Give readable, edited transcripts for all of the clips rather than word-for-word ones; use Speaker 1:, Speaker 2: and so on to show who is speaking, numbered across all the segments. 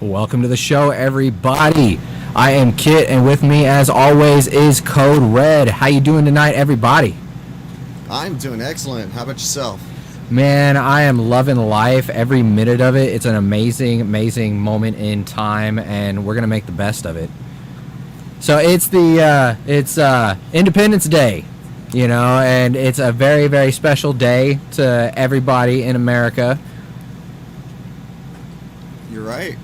Speaker 1: Welcome to the show, everybody. I am Kit, and with me, as always, is Code Red. How you doing tonight, everybody?
Speaker 2: I'm doing excellent. How about yourself?
Speaker 1: Man, I am loving life, every minute of it. It's an amazing, amazing moment in time, and we're gonna make the best of it. So it's Independence Day, and it's a very, very special day to everybody in America.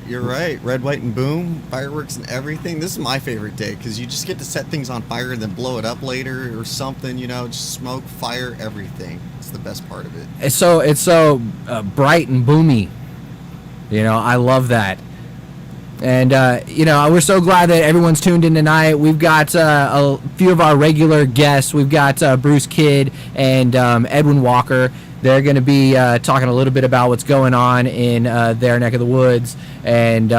Speaker 2: You're right. Red, white, and boom. Fireworks and everything. This is my favorite day because you just get to set things on fire and then blow it up later or something, just smoke, fire, everything. It's the best part of it.
Speaker 1: It's so bright and boomy. I love that. And, we're so glad that everyone's tuned in tonight. We've got a few of our regular guests. We've got Bruce Kidd and Edwin Walker. They're going to be talking a little bit about what's going on in their neck of the woods. And,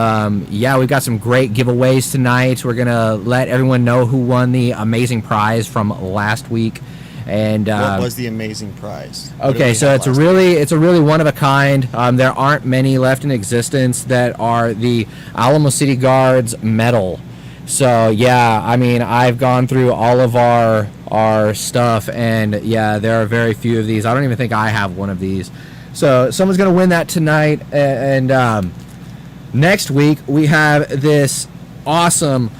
Speaker 1: we've got some great giveaways tonight. We're going to let everyone know who won the amazing prize from last week. And
Speaker 2: what was the amazing prize?
Speaker 1: Okay, so it's a really one of a kind. There aren't many left in existence that are the Alamo City Guards medal. So yeah, I've gone through all of our stuff, and yeah, there are very few of these. I don't even think I have one of these. So someone's gonna win that tonight, and next week we have this awesome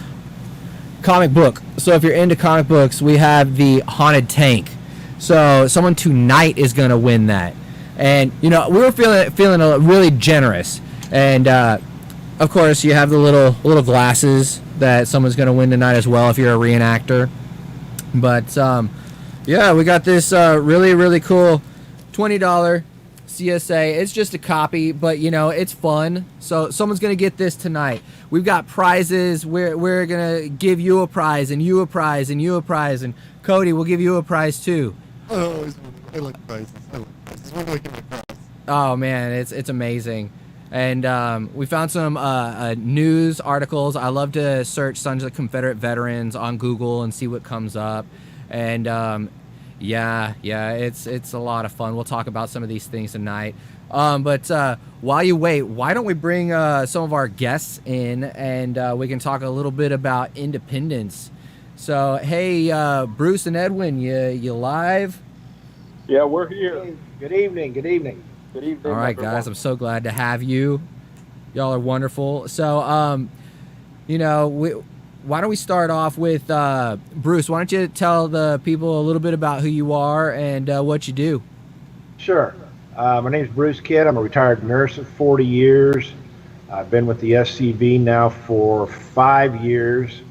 Speaker 1: comic book. So if you're into comic books, we have the Haunted Tank. So someone tonight is gonna win that, and we were feeling really generous, and of course you have the little glasses that someone's gonna win tonight as well if you're a reenactor. But we got this really, really cool $20 CSA. It's just a copy, but it's fun. So someone's gonna get this tonight. We've got prizes. We're gonna give you a prize, and you a prize, and you a prize, and Cody will give you a prize too.
Speaker 3: Oh, I like prizes. When do I get my prize?
Speaker 1: Oh man, it's amazing. And we found some news articles. I love to search Sons of Confederate Veterans on Google and see what comes up. And it's a lot of fun. We'll talk about some of these things tonight. But while you wait, why don't we bring some of our guests in, and we can talk a little bit about independence. So, hey, Bruce and Edwin, you live?
Speaker 4: Yeah, we're here.
Speaker 5: Good evening. Good evening.
Speaker 4: Good evening.
Speaker 1: All right,
Speaker 4: everyone.
Speaker 1: guys, I'm so glad to have you. Y'all are wonderful. So, why don't we start off with Bruce? Why don't you tell the people a little bit about who you are and what you do?
Speaker 5: Sure. My name is Bruce Kidd. I'm a retired nurse of 40 years. I've been with the SCV now for 5 years.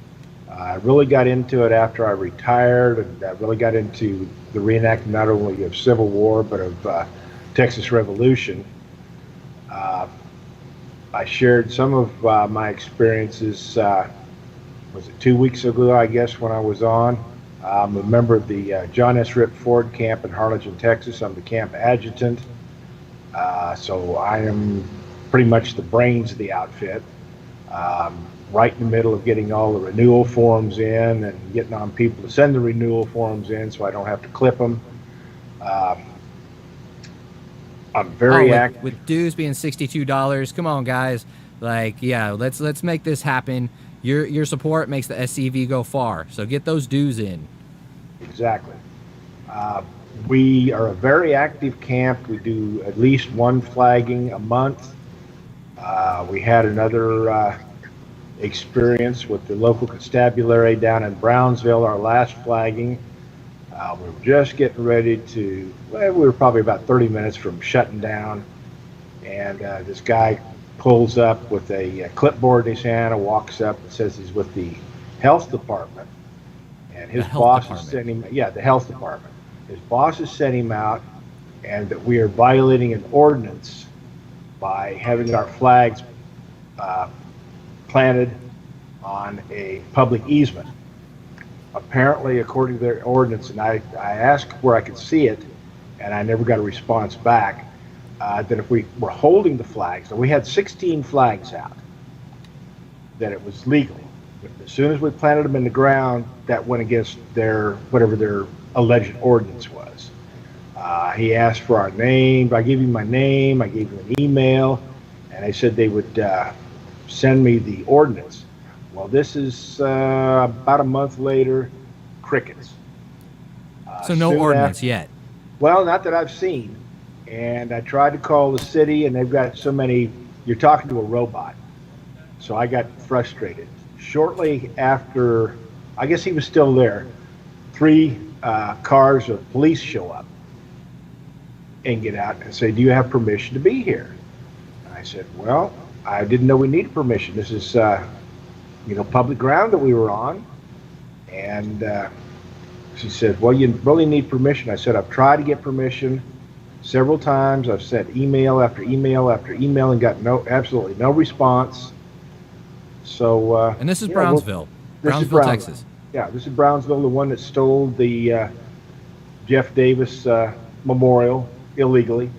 Speaker 5: I really got into it after I retired, and I really got into the reenactment not only of Civil War but of Texas Revolution. I shared some of my experiences, was it 2 weeks ago, I guess, when I was on. I'm a member of the John S. Rip Ford camp in Harlingen, Texas. I'm the camp adjutant. So I am pretty much the brains of the outfit. Right in the middle of getting all the renewal forms in and getting on people to send the renewal forms in so I don't have to clip them. I'm very active.
Speaker 1: With dues being $62. Come on, guys. Let's make this happen. Your support makes the SCV go far. So get those dues in.
Speaker 5: Exactly. We are a very active camp. We do at least one flagging a month. We had another experience with the local constabulary down in Brownsville, our last flagging. We were just getting ready to, we were probably about 30 minutes from shutting down, and this guy pulls up with a clipboard in his hand and walks up and says he's with the health department, and his boss has sent him, the health department. His boss has sent him out, and that we are violating an ordinance by having our flags planted on a public easement. Apparently, according to their ordinance, and I asked where I could see it, and I never got a response back, that if we were holding the flags, and we had 16 flags out, that it was legal. But as soon as we planted them in the ground, that went against whatever their alleged ordinance was. He asked for our name. I gave him my name. I gave him an email, and they said they would send me the ordinance. Well, this is about a month later, crickets.
Speaker 1: So no
Speaker 5: Soon
Speaker 1: ordinance yet.
Speaker 5: Well, not that I've seen. And I tried to call the city, and they've got so many. You're talking to a robot. So I got frustrated. Shortly after, I guess he was still there, 3 cars of police show up and get out and say, "Do you have permission to be here?" And I said, "Well, I didn't know we needed permission. This is, public ground that we were on." And she said, "Well, you really need permission." I said, "I've tried to get permission several times. I've sent email after email after email and got absolutely no response." So,
Speaker 1: And this is Brownsville, Brownsville,
Speaker 5: Brownsville,
Speaker 1: Texas.
Speaker 5: Yeah, this is Brownsville, the one that stole the Jeff Davis memorial illegally.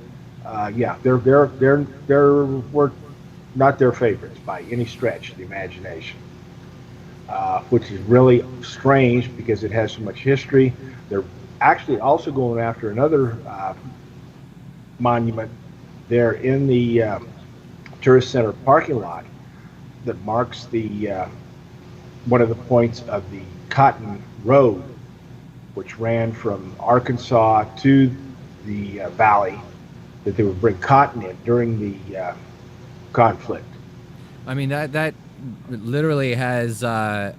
Speaker 5: Yeah, they're we're not their favorites by any stretch of the imagination, which is really strange because it has so much history. They're actually also going after another monument there in the tourist center parking lot that marks the one of the points of the Cotton Road, which ran from Arkansas to the valley, that they would bring cotton in during the conflict.
Speaker 1: I mean, that literally has to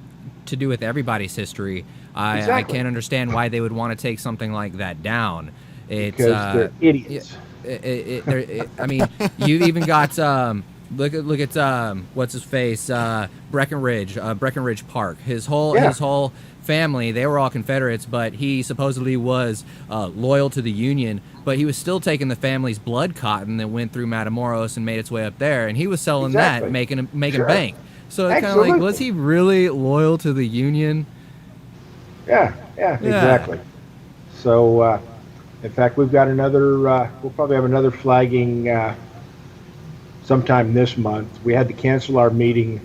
Speaker 1: do with everybody's history. I
Speaker 5: Exactly.
Speaker 1: can't understand why they would want to take something like that down. It's,
Speaker 5: Because they're idiots.
Speaker 1: I mean, you've even got look at what's his face, Breckenridge Park. His whole family, they were all Confederates, but he supposedly was loyal to the Union. But he was still taking the family's blood cotton that went through Matamoros and made its way up there, and he was selling
Speaker 5: Exactly.
Speaker 1: that, making
Speaker 5: Sure.
Speaker 1: bank. So it's kind of like, was he really loyal to the Union?
Speaker 5: Yeah, exactly. So, in fact, we've got another, we'll probably have another flagging sometime this month. We had to cancel our meeting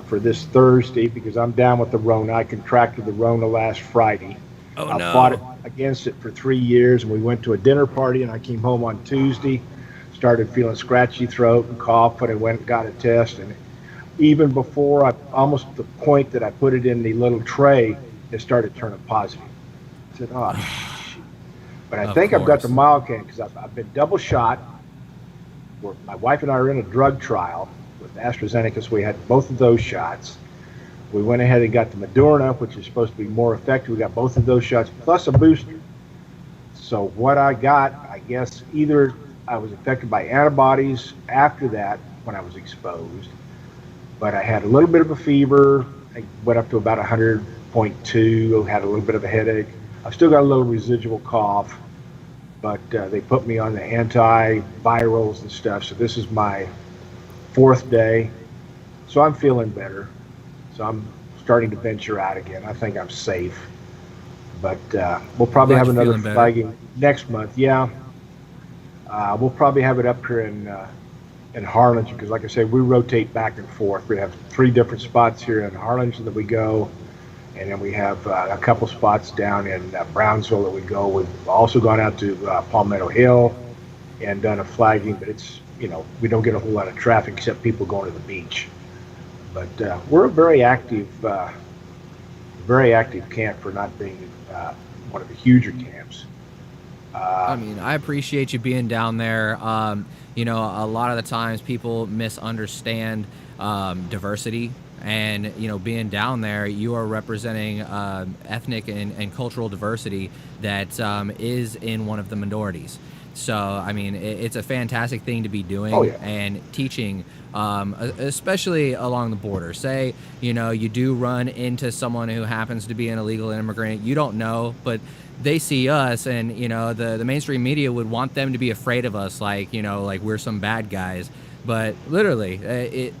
Speaker 5: for this Thursday because I'm down with the Rona. I contracted the Rona last Friday.
Speaker 1: Oh,
Speaker 5: I
Speaker 1: no.
Speaker 5: fought it against it for 3 years, and we went to a dinner party, and I came home on Tuesday, started feeling scratchy throat and cough, and I went and got a test, and even before almost the point that I put it in the little tray, it started turning positive. I said, "Oh, shit." But I think I've got the mild case because I've been double shot. My wife and I are in a drug trial with AstraZeneca, so we had both of those shots. We went ahead and got the Moderna, which is supposed to be more effective. We got both of those shots plus a booster. So what I got, I guess, either I was affected by antibodies after that when I was exposed, but I had a little bit of a fever. I went up to about 100.2, had a little bit of a headache. I've still got a little residual cough, but they put me on the antivirals and stuff. So this is my 4th day. So I'm feeling better. So I'm starting to venture out again. I think I'm safe. But we'll probably have another flagging next month. Yeah. We'll probably have it up here in Harlingen because, like I said, we rotate back and forth. We have 3 different spots here in Harlingen that we go. And then we have a couple spots down in Brownsville that we go. We've also gone out to Palmetto Hill and done a flagging, but it's, we don't get a whole lot of traffic except people going to the beach. But we're a very active camp for not being one of the huger camps.
Speaker 1: I mean, I appreciate you being down there. A lot of the times people misunderstand diversity. And, being down there, you are representing ethnic and cultural diversity that is in one of the minorities. So, I mean, it's a fantastic thing to be doing and teaching, especially along the border. Say, you do run into someone who happens to be an illegal immigrant. You don't know, but they see us and, the mainstream media would want them to be afraid of us like we're some bad guys. But literally,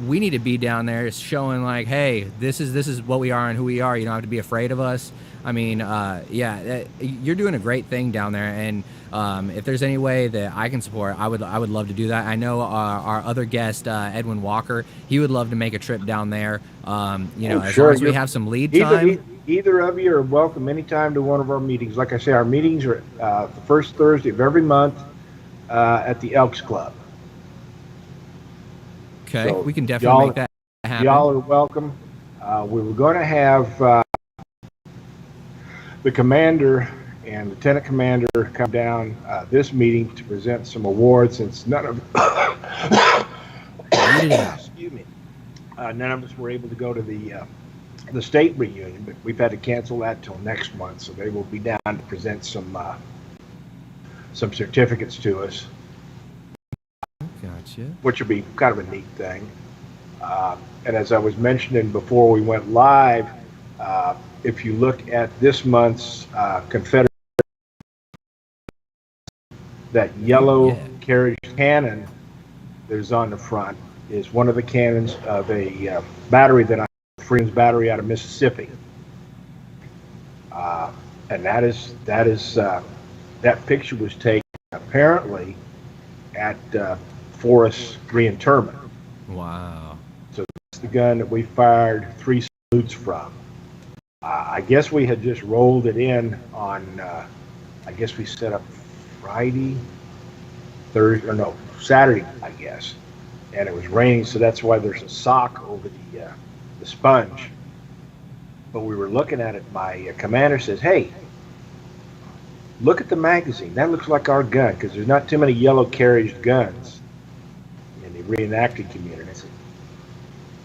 Speaker 1: we need to be down there showing like, hey, this is what we are and who we are. You don't have to be afraid of us. I mean, you're doing a great thing down there. And if there's any way that I can support, I would love to do that. I know our other guest, Edwin Walker, he would love to make a trip down there. As long as we have some lead time.
Speaker 5: Either of you are welcome anytime to one of our meetings. Like I say, our meetings are the first Thursday of every month at the Elks Club.
Speaker 1: Okay,
Speaker 5: So
Speaker 1: we can definitely
Speaker 5: y'all,
Speaker 1: make that happen.
Speaker 5: y'all are welcome. We were going to have the commander and lieutenant commander come down this meeting to present some awards, since none of
Speaker 1: Eat it out.
Speaker 5: excuse me, none of us were able to go to the state reunion, but we've had to cancel that till next month. So they will be down to present some certificates to us,
Speaker 1: Gotcha.
Speaker 5: which will be kind of a neat thing. And as I was mentioning before we went live, if you look at this month's Confederate, that yellow
Speaker 1: Yeah.
Speaker 5: carriage cannon that is on the front is one of the cannons of a battery that I Freedom's battery out of Mississippi. And that picture was taken apparently at Forest reinterment.
Speaker 1: Wow.
Speaker 5: So that's the gun that we fired 3 salutes from. I guess we had just rolled it in on, I guess we set up Friday, Thursday, or no, Saturday, I guess. And it was raining, so that's why there's a sock over the sponge. But we were looking at it, my commander says, hey, look at the magazine. That looks like our gun, because there's not too many yellow carriage guns in the reenacted community. I said,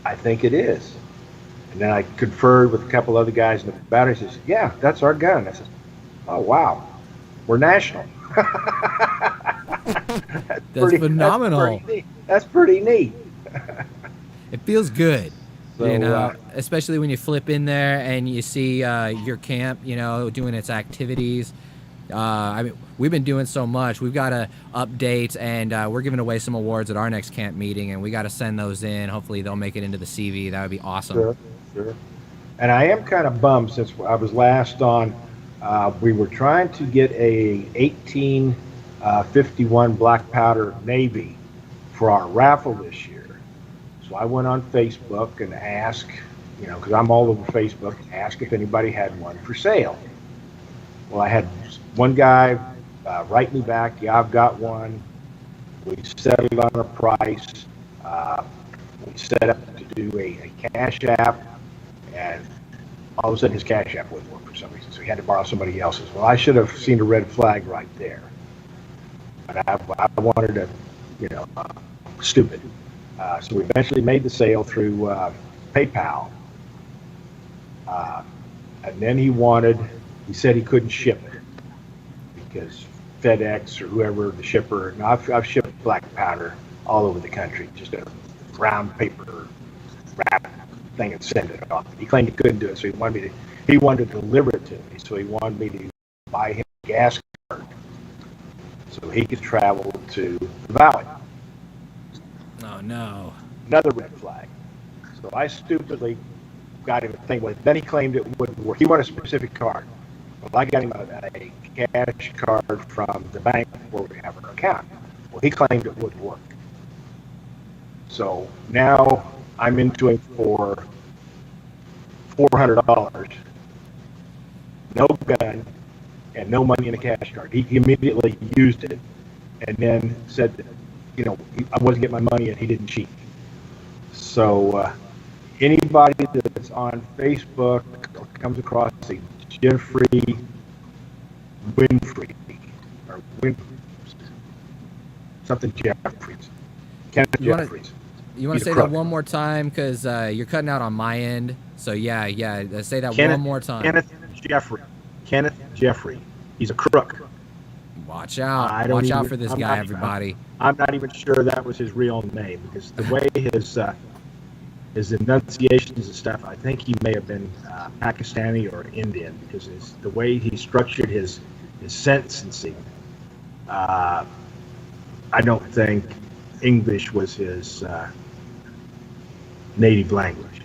Speaker 5: I think it is. And then I conferred with a couple other guys in the battery. Says, yeah, that's our gun. I said, oh, wow, we're national.
Speaker 1: That's phenomenal.
Speaker 5: That's pretty neat.
Speaker 1: It feels good.
Speaker 5: So,
Speaker 1: You know, especially when you flip in there and you see your camp, you know, doing its activities. I mean, we've been doing so much. We've got to update, and we're giving away some awards at our next camp meeting, and we got to send those in. Hopefully, they'll make it into the CV. That would be awesome.
Speaker 5: Sure. And I am kind of bummed, since I was last on. We were trying to get a 1851 black powder Navy for our raffle this year. So I went on Facebook and asked, you know, because I'm all over Facebook, asked if anybody had one for sale. Well, I had one guy write me back, yeah, I've got one. We settled on a price. We set up to do a cash app, and all of a sudden his cash app wouldn't work for some reason, so he had to borrow somebody else's. Well, I should have seen a red flag right there. But I wanted to, you know, stupid. So we eventually made the sale through PayPal. And then he said he couldn't ship it because FedEx or whoever the shipper, and I've shipped black powder all over the country, just a brown paper wrap thing and send it off. He claimed he couldn't do it, so he wanted to deliver it to me. So he wanted me to buy him a gas card so he could travel to the valley.
Speaker 1: Oh, no.
Speaker 5: Another red flag. So I stupidly got him a thing with it. Then he claimed it wouldn't work. He wanted a specific card. Well, I got him a cash card from the bank where we have our account. Well, he claimed it wouldn't work. So now I'm into him for $400, no gun, and no money in a cash card. He immediately used it and then said that, you know, I wasn't getting my money and he didn't cheat. So anybody that's on Facebook or comes across a Jeffrey Winfrey or something Jeffries, Kenneth Jeffries.
Speaker 1: You want to say that one more time, because you're cutting out on my end. So yeah, say that one more time.
Speaker 5: Kenneth Jeffrey. He's a crook.
Speaker 1: Watch out! Watch out for this guy, everybody.
Speaker 5: I'm not even sure that was his real name, because the way his enunciations and stuff, I think he may have been Pakistani or Indian, because the way he structured his sentencing, I don't think English was his native language.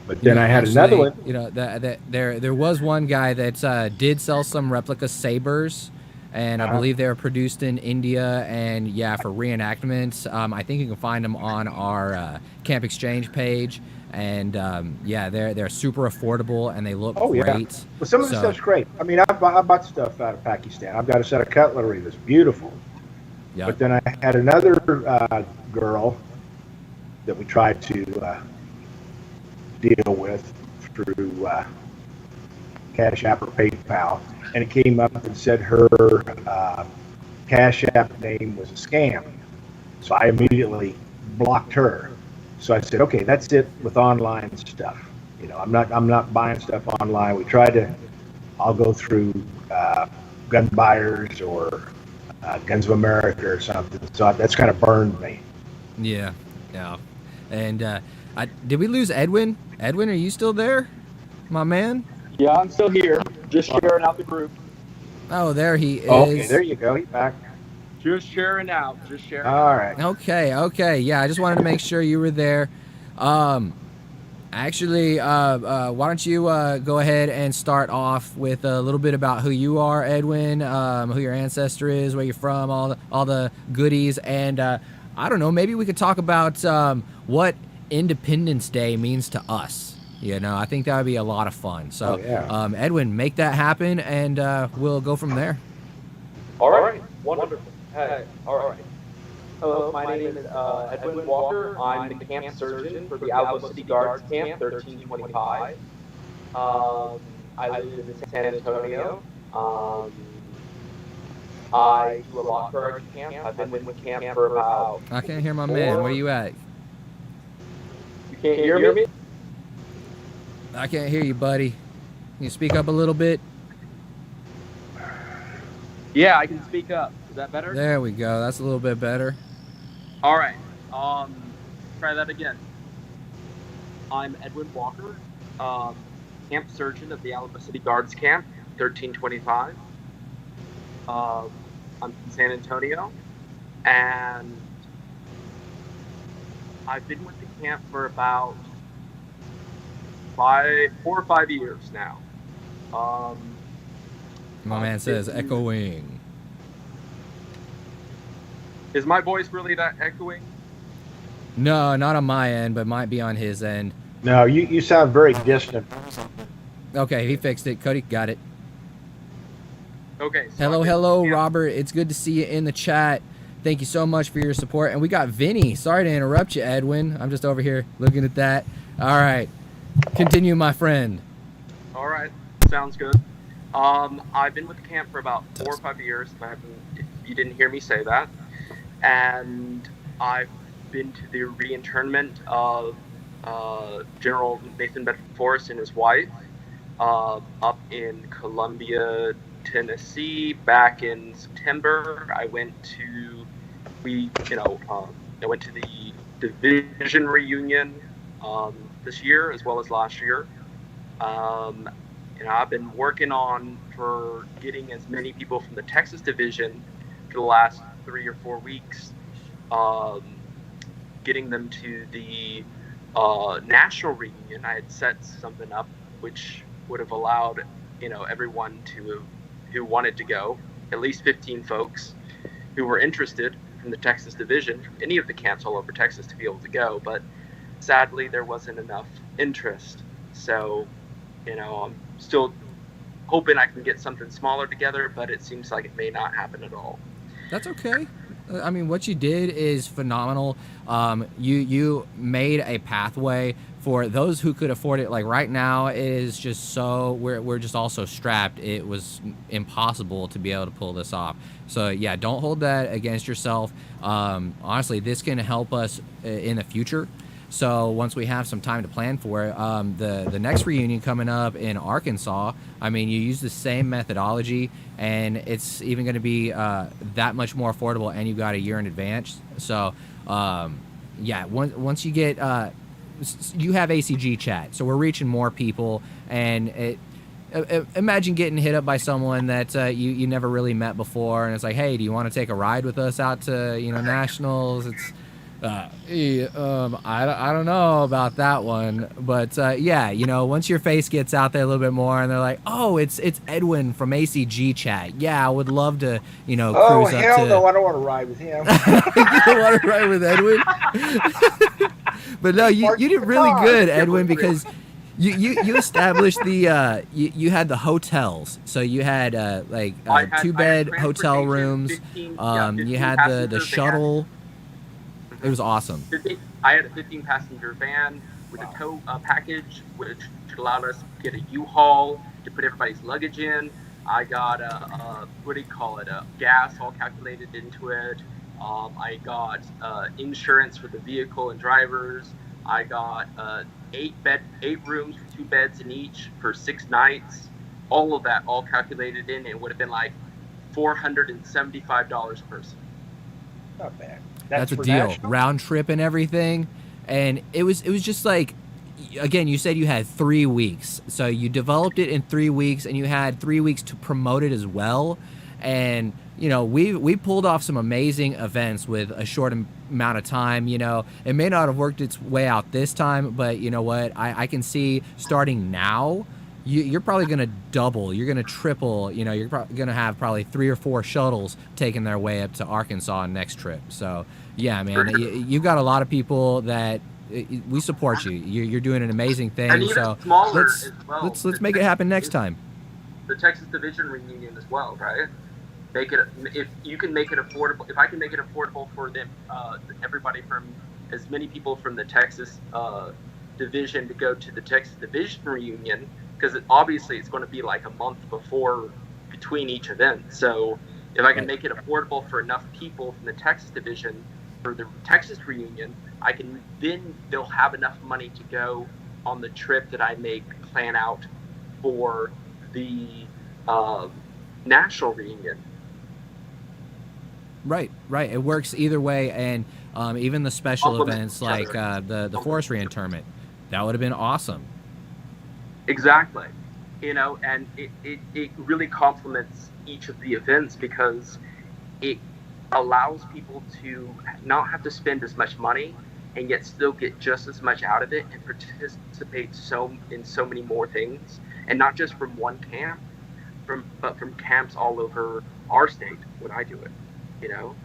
Speaker 5: But then I had another one.
Speaker 1: You know, there was one guy that did sell some replica sabers, and I believe they were produced in India. And yeah, for reenactments, I think you can find them on our Camp Exchange page. And yeah, they're super affordable and they look great. Yeah.
Speaker 5: Well, some of the stuff's great. I mean, I bought stuff out of Pakistan. I've got a set of cutlery that's beautiful. Yep. But then I had another girl that we try to deal with through Cash App or PayPal, and it came up and said her Cash App name was a scam. So I immediately blocked her. So I said, okay, that's it with online stuff. You know, I'm not buying stuff online. I'll go through gun buyers or Guns of America or something. So that's kind of burned me.
Speaker 1: Yeah. And did we lose Edwin? Edwin, are you still there, my man?
Speaker 4: Yeah, I'm still here. Just sharing out the group.
Speaker 1: Oh, there he is.
Speaker 5: Okay, there you go. He's back.
Speaker 4: Just sharing out.
Speaker 5: All right.
Speaker 1: Okay. Yeah, I just wanted to make sure you were there. Actually, why don't you go ahead and start off with a little bit about who you are, Edwin, who your ancestor is, where you're from, all the goodies, and I don't know, maybe we could talk about what Independence Day means to us. You know, I think that would be a lot of fun. So, Edwin, make that happen, and we'll go from there.
Speaker 6: All right. Wonderful. Hey, all right. Hello, my name is Edwin Walker. I'm the camp surgeon for the Alamo City Guards Camp 1325. I live in San Antonio. I do a lot for our camp. I've been with camp for about...
Speaker 1: I can't hear my man. Where you at?
Speaker 6: You can't hear me?
Speaker 1: I can't hear you, buddy. Can you speak up a little bit?
Speaker 6: Yeah, I can speak up. Is that better?
Speaker 1: There we go. That's a little bit better.
Speaker 6: All right. Try that again. I'm Edwin Walker, camp surgeon of the Alamo City Guards Camp 1325. I'm from San Antonio, and I've been with the camp for about 4 or 5 years now.
Speaker 1: My man says echoing.
Speaker 6: Is my voice really that echoing?
Speaker 1: No, not on my end, but might be on his end.
Speaker 5: No, you sound very distant.
Speaker 1: Okay, he fixed it. Cody got it.
Speaker 6: Okay. So
Speaker 1: Hello, Robert. It's good to see you in the chat. Thank you so much for your support. And we got Vinny. Sorry to interrupt you, Edwin. I'm just over here looking at that. All right. Continue, my friend.
Speaker 6: All right. Sounds good. I've been with the camp for about 4 or 5 years, if you didn't hear me say that. And I've been to the reinternment of General Nathan Bedford Forrest and his wife up in Columbia, Tennessee, back in September. I went to the division reunion this year as well as last year. I've been working for getting as many people from the Texas division for the last 3 or 4 weeks, getting them to the national reunion. I had set something up which would have allowed everyone who wanted to go, at least 15 folks who were interested from the Texas division, from any of the camps all over Texas, to be able to go. But sadly, there wasn't enough interest. So, I'm still hoping I can get something smaller together, but it seems like it may not happen at all.
Speaker 1: That's okay. I mean, what you did is phenomenal. You made a pathway for those who could afford it. Like right now, it is just so we're just all so strapped. It was impossible to be able to pull this off. So yeah, don't hold that against yourself. Honestly, this can help us in the future. So once we have some time to plan for it, the next reunion coming up in Arkansas, I mean, you use the same methodology, and it's even going to be that much more affordable, and you've got a year in advance. So, yeah, once you get, you have ACG Chat, so we're reaching more people, and imagine getting hit up by someone that you never really met before, and it's like, hey, do you want to take a ride with us out to nationals? It's I don't know about that one, but yeah, once your face gets out there a little bit more, and they're like, oh, it's Edwin from ACG Chat. Yeah, I would love to, cruise up to.
Speaker 5: Oh hell no, I don't want to ride with him.
Speaker 1: You don't want to ride with Edwin? But no, you did really good, Edwin, because you established the you had the hotels, so you had 2-bed hotel rooms. You had the shuttle. It was awesome.
Speaker 6: I had a 15 passenger van with a tow package, which allowed us to get a U-Haul to put everybody's luggage in. I got what do you call it? Gas all calculated into it. I got insurance for the vehicle and drivers. I got 8 rooms with 2 beds in each for 6 nights. All of that all calculated in, and it would have been like $475 a person.
Speaker 5: Not bad.
Speaker 1: That's a
Speaker 5: for
Speaker 1: deal.
Speaker 5: national?
Speaker 1: Round trip and everything. And it was just like, again, you said you had 3 weeks. So you developed it in 3 weeks, and you had 3 weeks to promote it as well. And, you know, we pulled off some amazing events with a short amount of time. You know, it may not have worked its way out this time, but you know what? I can see starting now, you're probably going to double, you're going to triple, you know, you're going to have probably 3 or 4 shuttles taking their way up to Arkansas next trip. So, yeah, man, you've got a lot of people that we support you. You're doing an amazing thing.
Speaker 6: And even
Speaker 1: So
Speaker 6: smaller as well.
Speaker 1: let's make it happen next time.
Speaker 6: The Texas Division reunion as well, right? Make it, if you can make it affordable, if I can make it affordable for them, everybody from, as many people from the Texas division to go to the Texas Division reunion, because obviously it's going to be like a month between each event. So if I can make it affordable for enough people from the Texas division for the Texas reunion, they'll have enough money to go on the trip that I plan out for the national reunion.
Speaker 1: Right. It works either way, and even the special
Speaker 6: Complement
Speaker 1: events
Speaker 6: each
Speaker 1: like
Speaker 6: other.
Speaker 1: the forestry tournament, that would have been awesome.
Speaker 6: Exactly. You know, and it really complements each of the events because it allows people to not have to spend as much money and yet still get just as much out of it and participate in so many more things, and not just from one camp, but from camps all over our state when I do it. You know,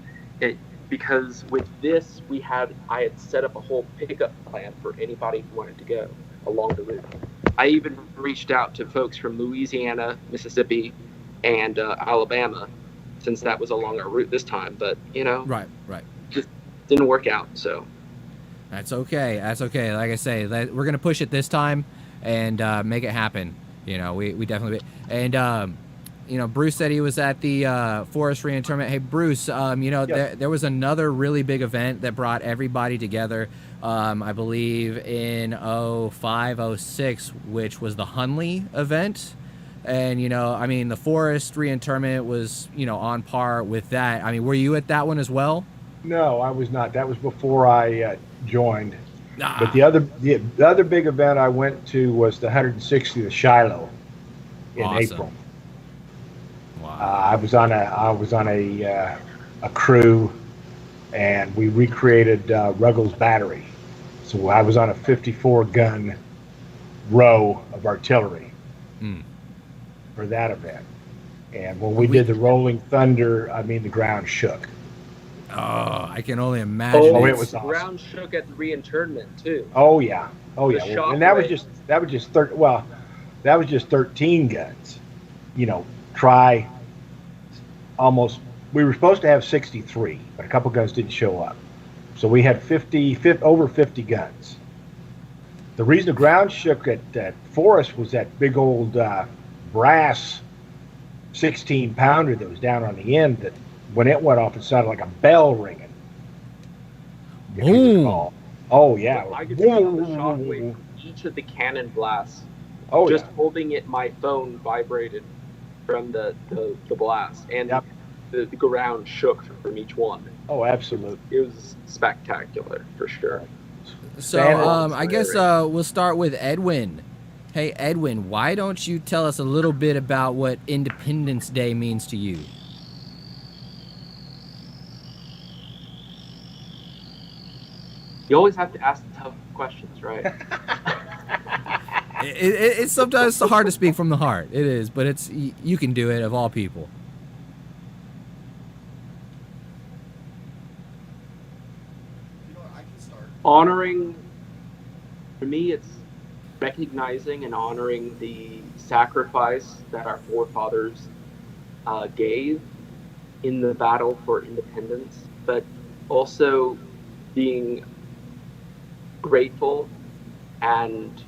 Speaker 6: because with this I had set up a whole pickup plan for anybody who wanted to go along the route. I even reached out to folks from Louisiana, Mississippi, and Alabama, since that was along our route this time. But you know,
Speaker 1: Right.
Speaker 6: just didn't work out. So
Speaker 1: That's okay. Like I say, we're gonna push it this time and make it happen. You know, we definitely. And you know, Bruce said he was at the forestry tournament. Hey, Bruce, you know,
Speaker 5: Yes.
Speaker 1: there was another really big event that brought everybody together. I believe in 05, 06, which was the Hunley event. And, you know, I mean, the forestry tournament was, you know, on par with that. I mean, were you at that one as well?
Speaker 5: No, I was not. That was before I joined.
Speaker 1: Nah.
Speaker 5: But the other big event I went to was the 160th of Shiloh in
Speaker 1: Awesome.
Speaker 5: April.
Speaker 1: Wow.
Speaker 5: I was on a crew, and we recreated Ruggles Battery. So I was on a 54 gun row of artillery for that event. And when we did the Rolling Thunder, I mean, the ground shook.
Speaker 1: Oh, I can only imagine.
Speaker 5: Oh, it
Speaker 6: the
Speaker 5: was awesome.
Speaker 6: ground shook at the reinterment too.
Speaker 5: Oh yeah.
Speaker 6: The
Speaker 5: Well, and that was just 13 guns. You know, we were supposed to have 63, but a couple guns didn't show up. So we had over 50 guns. The reason the ground shook at Forest was that big old brass 16-pounder that was down on the end that when it went off, it sounded like a bell ringing. If you
Speaker 1: Boom.
Speaker 5: recall. Oh yeah.
Speaker 6: I could feel the shockwave from each of the cannon blasts.
Speaker 5: Oh
Speaker 6: Just
Speaker 5: yeah.
Speaker 6: holding it, my phone vibrated from the blast, and
Speaker 5: Yep.
Speaker 6: the ground shook from each one.
Speaker 5: Oh, absolutely.
Speaker 6: It was spectacular for sure.
Speaker 1: So I guess we'll start with Edwin. Hey, Edwin, why don't you tell us a little bit about what Independence Day means to you?
Speaker 6: You always have to ask the tough questions, right?
Speaker 1: It's sometimes hard to speak from the heart. It is, but you can do it of all people.
Speaker 2: You know what? I can start.
Speaker 6: Honoring, for me, it's recognizing and honoring the sacrifice that our forefathers gave in the battle for independence, but also being grateful and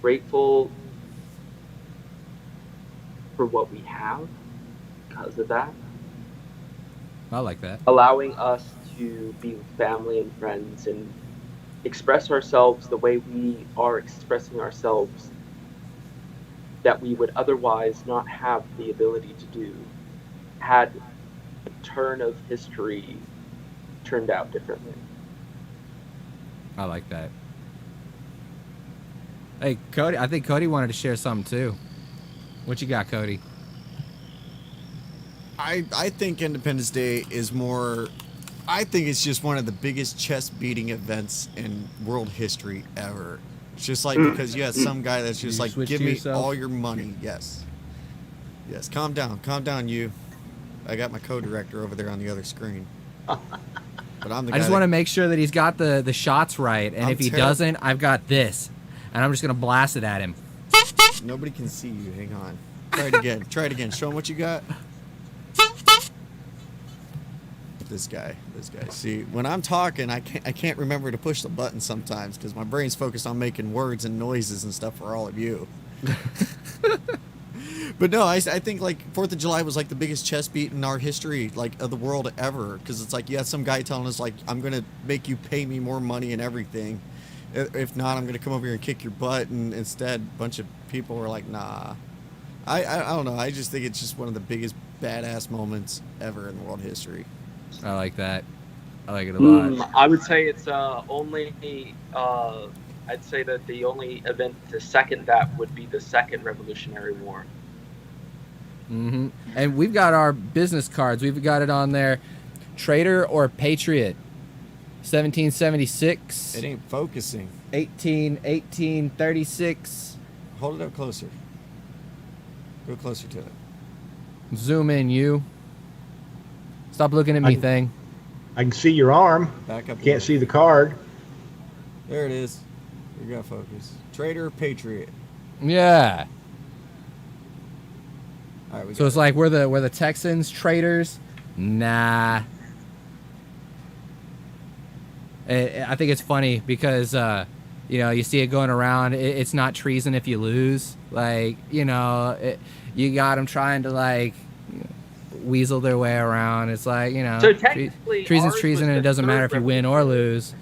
Speaker 6: grateful for what we have because of that.
Speaker 1: I like that.
Speaker 6: Allowing us to be with family and friends and express ourselves the way we are expressing ourselves that we would otherwise not have the ability to do had the turn of history turned out differently.
Speaker 1: I like that. Hey, Cody, I think Cody wanted to share something too. What you got, Cody?
Speaker 2: I think Independence Day is more. I think it's just one of the biggest chest beating events in world history ever. It's just like because you have some guy that's just
Speaker 1: You
Speaker 2: like,
Speaker 1: switch
Speaker 2: give
Speaker 1: to
Speaker 2: me
Speaker 1: yourself?
Speaker 2: all your money. Yes. Yes. Calm down, you. I got my co-director over there on the other screen. But I'm the guy.
Speaker 1: I just want to make sure that he's got the shots right, and
Speaker 2: I'm
Speaker 1: if he
Speaker 2: terrible.
Speaker 1: doesn't, I've got this, and I'm just gonna blast it at him.
Speaker 2: Nobody can see you. Hang on. Try it again. Try it again. Show him what you got. This guy. See, when I'm talking, I can't remember to push the button sometimes because my brain's focused on making words and noises and stuff for all of you. But no, I think like 4th of July was like the biggest chest beat in our history, like of the world ever. Because it's like you had some guy telling us like, I'm gonna make you pay me more money and everything. If not, I'm gonna come over here and kick your butt. And instead, a bunch of people were like, nah. I don't know. I just think it's just one of the biggest badass moments ever in world history.
Speaker 1: I like that. I like it a lot.
Speaker 6: I would say it's only. I'd say that the only event to second that would be the Second Revolutionary War.
Speaker 1: Mm-hmm. And we've got our business cards. We've got it on there. Traitor or Patriot. 1776.
Speaker 2: It ain't focusing.
Speaker 1: 1836.
Speaker 2: Hold it up closer. Go closer to it.
Speaker 1: Zoom in, you. Stop looking at me, thing.
Speaker 5: I can see your arm.
Speaker 2: Back up. a
Speaker 5: Can't
Speaker 2: little.
Speaker 5: see the card.
Speaker 2: There it is. You gotta focus. Traitor or Patriot.
Speaker 1: Yeah.
Speaker 2: All right.
Speaker 1: So it's like we're the Texans traitors. Nah. I think it's funny because you see it going around. It's not treason if you lose. Like you got them trying to like weasel their way around. It's like
Speaker 6: So technically,
Speaker 1: treason's
Speaker 6: ours
Speaker 1: treason,
Speaker 6: was
Speaker 1: and it
Speaker 6: the
Speaker 1: doesn't matter
Speaker 6: third
Speaker 1: if you win or
Speaker 6: revolution.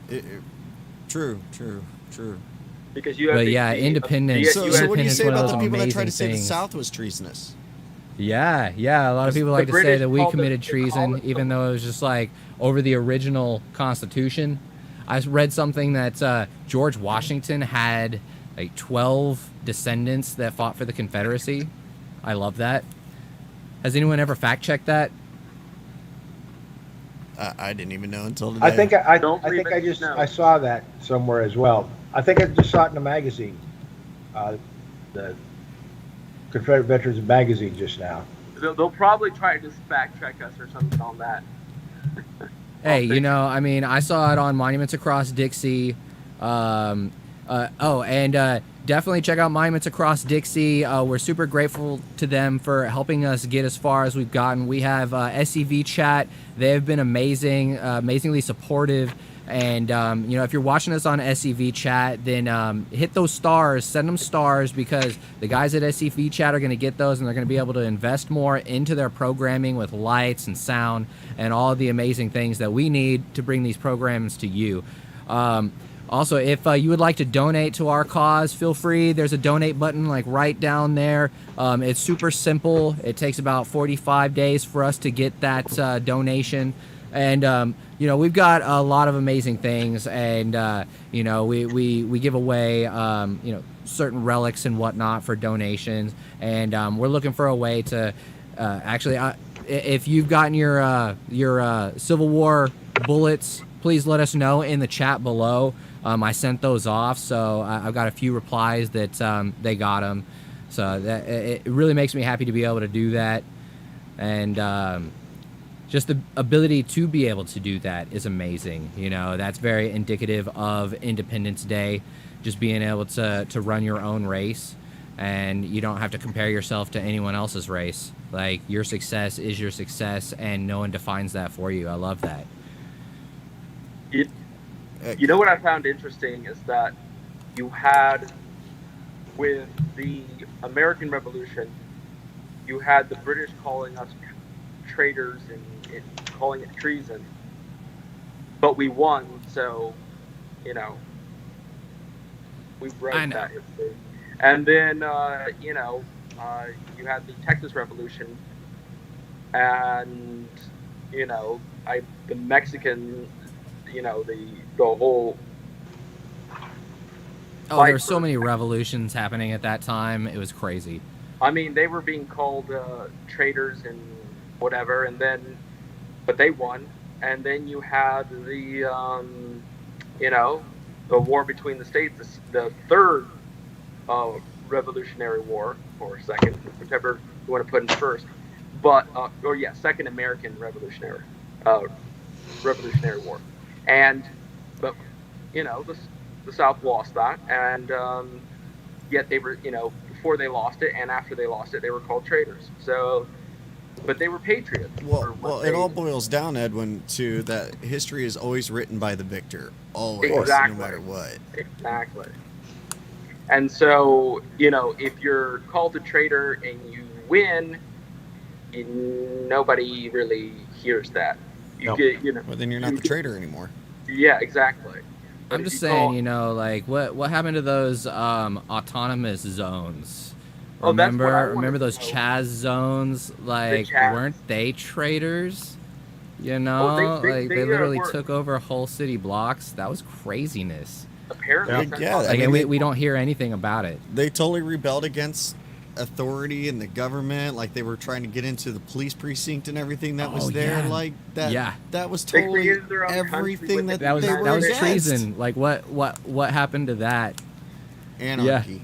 Speaker 1: lose.
Speaker 2: True.
Speaker 6: Because you have
Speaker 1: But
Speaker 6: the,
Speaker 1: yeah,
Speaker 6: the,
Speaker 1: independence-
Speaker 2: So,
Speaker 6: you
Speaker 2: so
Speaker 6: had
Speaker 2: what do you
Speaker 1: Independence
Speaker 2: say
Speaker 1: one of
Speaker 2: about the
Speaker 1: those
Speaker 2: people that tried to say the
Speaker 1: amazing
Speaker 2: South was treasonous?
Speaker 1: Yeah. A lot of people
Speaker 6: The
Speaker 1: like to say
Speaker 6: British
Speaker 1: that we
Speaker 6: called
Speaker 1: committed
Speaker 6: they call
Speaker 1: treason,
Speaker 6: it
Speaker 1: even though it was just like over the original Constitution. I read something that George Washington had like 12 descendants that fought for the Confederacy. I love that. Has anyone ever fact checked that?
Speaker 2: I didn't even know until today.
Speaker 5: I think I
Speaker 6: Don't
Speaker 5: think
Speaker 6: leave
Speaker 5: I
Speaker 6: it,
Speaker 5: just
Speaker 6: no.
Speaker 5: I saw that somewhere as well. I think I just saw it in a magazine, the Confederate Veterans magazine just now.
Speaker 6: They'll probably try to just backtrack us or something on that.
Speaker 1: Hey, I saw it on Monuments Across Dixie. Definitely check out Monuments Across Dixie. We're super grateful to them for helping us get as far as we've gotten. We have SCV Chat. They have been amazing, amazingly supportive. And, if you're watching us on SCV Chat, then hit those stars, send them stars, because the guys at SCV Chat are going to get those, and they're going to be able to invest more into their programming with lights and sound and all of the amazing things that we need to bring these programs to you. Also, if you would like to donate to our cause, feel free. There's a donate button like right down there. It's super simple. It takes about 45 days for us to get that donation. And, we've got a lot of amazing things. And, we give away, certain relics and whatnot for donations. And we're looking for a way to if you've gotten your Civil War bullets, please let us know in the chat below. I sent those off, so I've got a few replies that they got them. So that it really makes me happy to be able to do that, and just the ability to be able to do that is amazing. That's very indicative of Independence Day, just being able to run your own race. and you don't have to compare yourself to anyone else's race. Like, your success is your success, and no one defines that for you. I love that.
Speaker 6: You know what I found interesting is that you had, with the American Revolution, you had the British calling us traitors and calling it treason, but we won, so, you know, we broke that history. And then, you know, you had the Texas Revolution, and, you know, the Mexican, you know, the whole.
Speaker 1: Oh, there were so many revolutions happening at that time. It was crazy.
Speaker 6: I mean, they were being called traitors and whatever, and then, but they won. And then you had the, you know, the war between the states, the third Revolutionary War, or second, whichever you want to put in first. But, second American Revolutionary War. And, but, you know, the South lost that, and yet they were, you know, before they lost it and after they lost it, they were called traitors. So, but they were patriots.
Speaker 2: Well, it all boils down, Edwin, to that history is always written by the victor, always,
Speaker 6: exactly.
Speaker 2: No matter what.
Speaker 6: Exactly. And so, you know, if you're called a traitor and you win, nobody really hears that. You get, you know.
Speaker 2: Well, then you're not the traitor anymore.
Speaker 6: Yeah, exactly.
Speaker 1: I'm just saying, you know, like, what happened to those autonomous zones? Remember those Chaz zones? Like, weren't they traitors? You know, they literally took over whole city blocks. That was craziness.
Speaker 6: Apparently,
Speaker 2: yeah.
Speaker 1: Like, I mean, we don't hear anything about it.
Speaker 2: They totally rebelled against authority and the government. Like, they were trying to get into the police precinct and everything that was there.
Speaker 1: Yeah.
Speaker 2: Like that.
Speaker 1: Yeah.
Speaker 2: That was totally everything that
Speaker 1: was
Speaker 2: they were
Speaker 1: that was
Speaker 2: against.
Speaker 1: treason. Like, what happened to that?
Speaker 2: Anarchy.
Speaker 1: Yeah.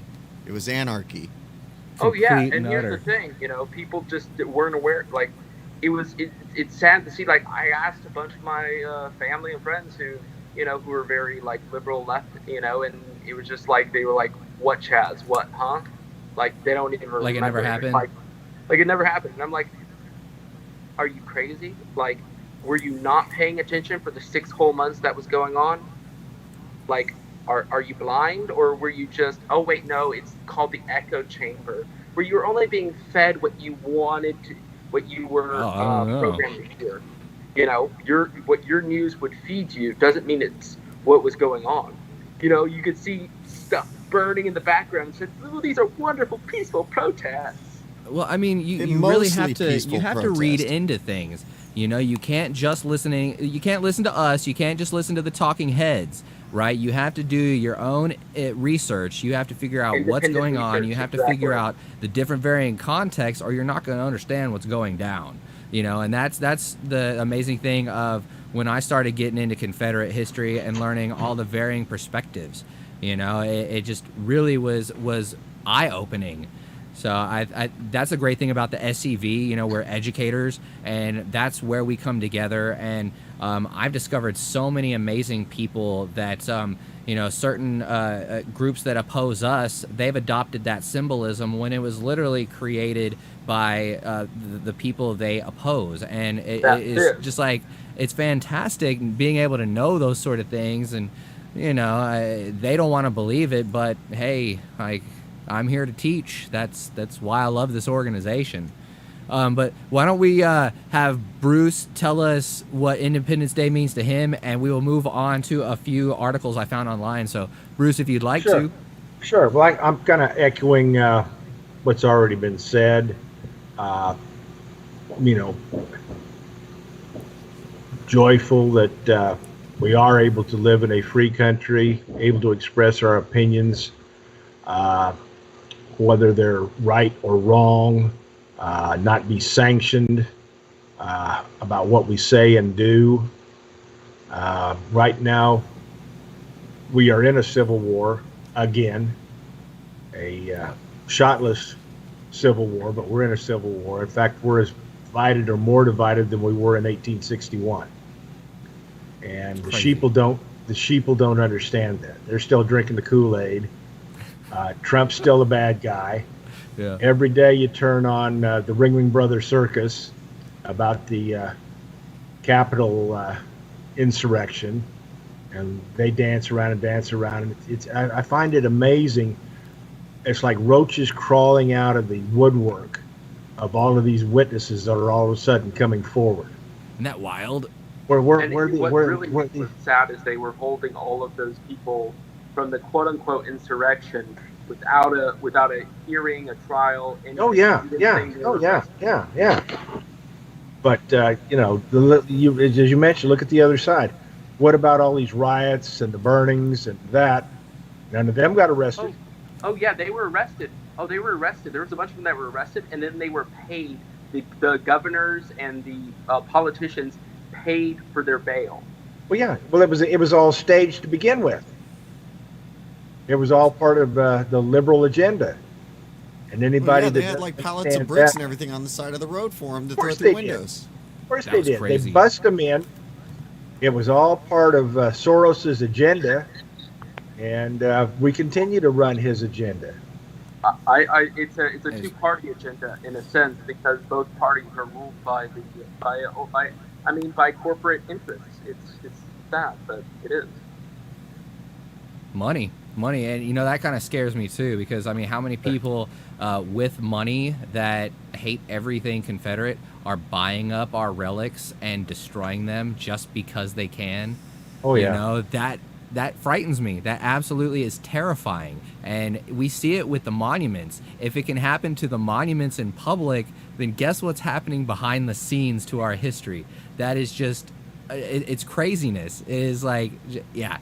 Speaker 2: It was anarchy.
Speaker 6: Oh yeah,
Speaker 1: Complete
Speaker 6: and here's the thing, you know, people just weren't aware. Like, it's sad to see. Like, I asked a bunch of my family and friends who, you know, who were very like liberal left, you know, and it was just like they were like, "What Chaz? What? Huh?" Like, they don't even remember.
Speaker 1: Like, it never happened.
Speaker 6: Like it never happened. And I'm like, are you crazy? Like, were you not paying attention for the 6 whole months that was going on? Like, are you blind, or were you just, oh wait, no, it's called the echo chamber, where you were only being fed what you wanted to, what you were programmed to hear. You know, what your news would feed you doesn't mean it's what was going on. You know, you could see stuff burning in the background and said, "Oh, these are wonderful, peaceful protests."
Speaker 1: Well, I mean, you really have to read into things. You know, you can't just listen to us. You can't just listen to the talking heads, right? You have to do your own research. You have to figure out what's going on. You have to figure out the different varying contexts, or you're not going to understand what's going down. You know, and that's the amazing thing of when I started getting into Confederate history and learning all the varying perspectives. You know, it just really was eye-opening. So I that's a great thing about the SCV. You know, we're educators, and that's where we come together. And I've discovered so many amazing people that, you know, certain groups that oppose us, they've adopted that symbolism when it was literally created by the people they oppose. And it is just like, it's fantastic being able to know those sort of things. And, you know, they don't want to believe it, but hey, like, I'm here to teach. That's why I love this organization. But why don't we have Bruce tell us what Independence Day means to him, and we will move on to a few articles I found online. So, Bruce, if you'd like to.
Speaker 5: Sure. Well, I'm kind of echoing what's already been said. You know, joyful that we are able to live in a free country, able to express our opinions, whether they're right or wrong, not be sanctioned about what we say and do. Right now, we are in a civil war again, a shotless civil war, but we're in a civil war. In fact, we're as divided or more divided than we were in 1861. And the sheeple don't understand that. They're still drinking the Kool-Aid. Trump's still a bad guy.
Speaker 1: Yeah.
Speaker 5: Every day you turn on the Ringling Brothers Circus about the Capitol insurrection, and they dance around and dance around. And I find it amazing. It's like roaches crawling out of the woodwork of all of these witnesses that are all of a sudden coming forward.
Speaker 1: Isn't that wild?
Speaker 6: What really was sad is they were holding all of those people from the quote unquote insurrection without a hearing, a trial.
Speaker 5: Oh yeah. But you know, as you mentioned, look at the other side. What about all these riots and the burnings and that? None of them got arrested.
Speaker 6: Oh yeah, they were arrested. There was a bunch of them that were arrested, and then they were paid. The governors and the politicians paid for their bail.
Speaker 5: Well, yeah. Well, it was all staged to begin with. It was all part of the liberal agenda. And anybody
Speaker 2: they had like pallets of bricks and everything on the side of the road for them to throw through windows.
Speaker 5: Of course they did. They bust them in. It was all part of Soros's agenda, and we continue to run his agenda.
Speaker 6: It's a two-party agenda in a sense, because both parties are ruled by corporate interests. It's sad, but it is.
Speaker 1: Money, and you know that kind of scares me too, because I mean, how many people with money that hate everything Confederate are buying up our relics and destroying them just because they can?
Speaker 5: Oh yeah.
Speaker 1: You know, that frightens me. That absolutely is terrifying. And we see it with the monuments. If it can happen to the monuments in public, then guess what's happening behind the scenes to our history? That is just, it's craziness. It is like, yeah.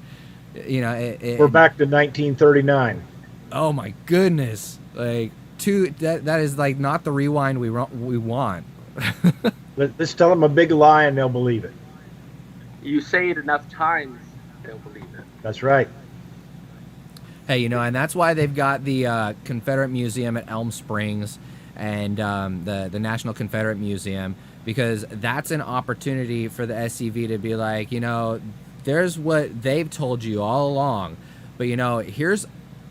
Speaker 1: You know,
Speaker 5: we're back to 1939.
Speaker 1: Oh my goodness! Like, that is like not the rewind we want.
Speaker 5: Let's tell them a big lie and they'll believe it.
Speaker 6: You say it enough times, they'll believe it.
Speaker 5: That's right.
Speaker 1: Hey, you know, and that's why they've got the Confederate Museum at Elm Springs and the National Confederate Museum, because that's an opportunity for the SCV to be like, you know, there's what they've told you all along, but you know, here's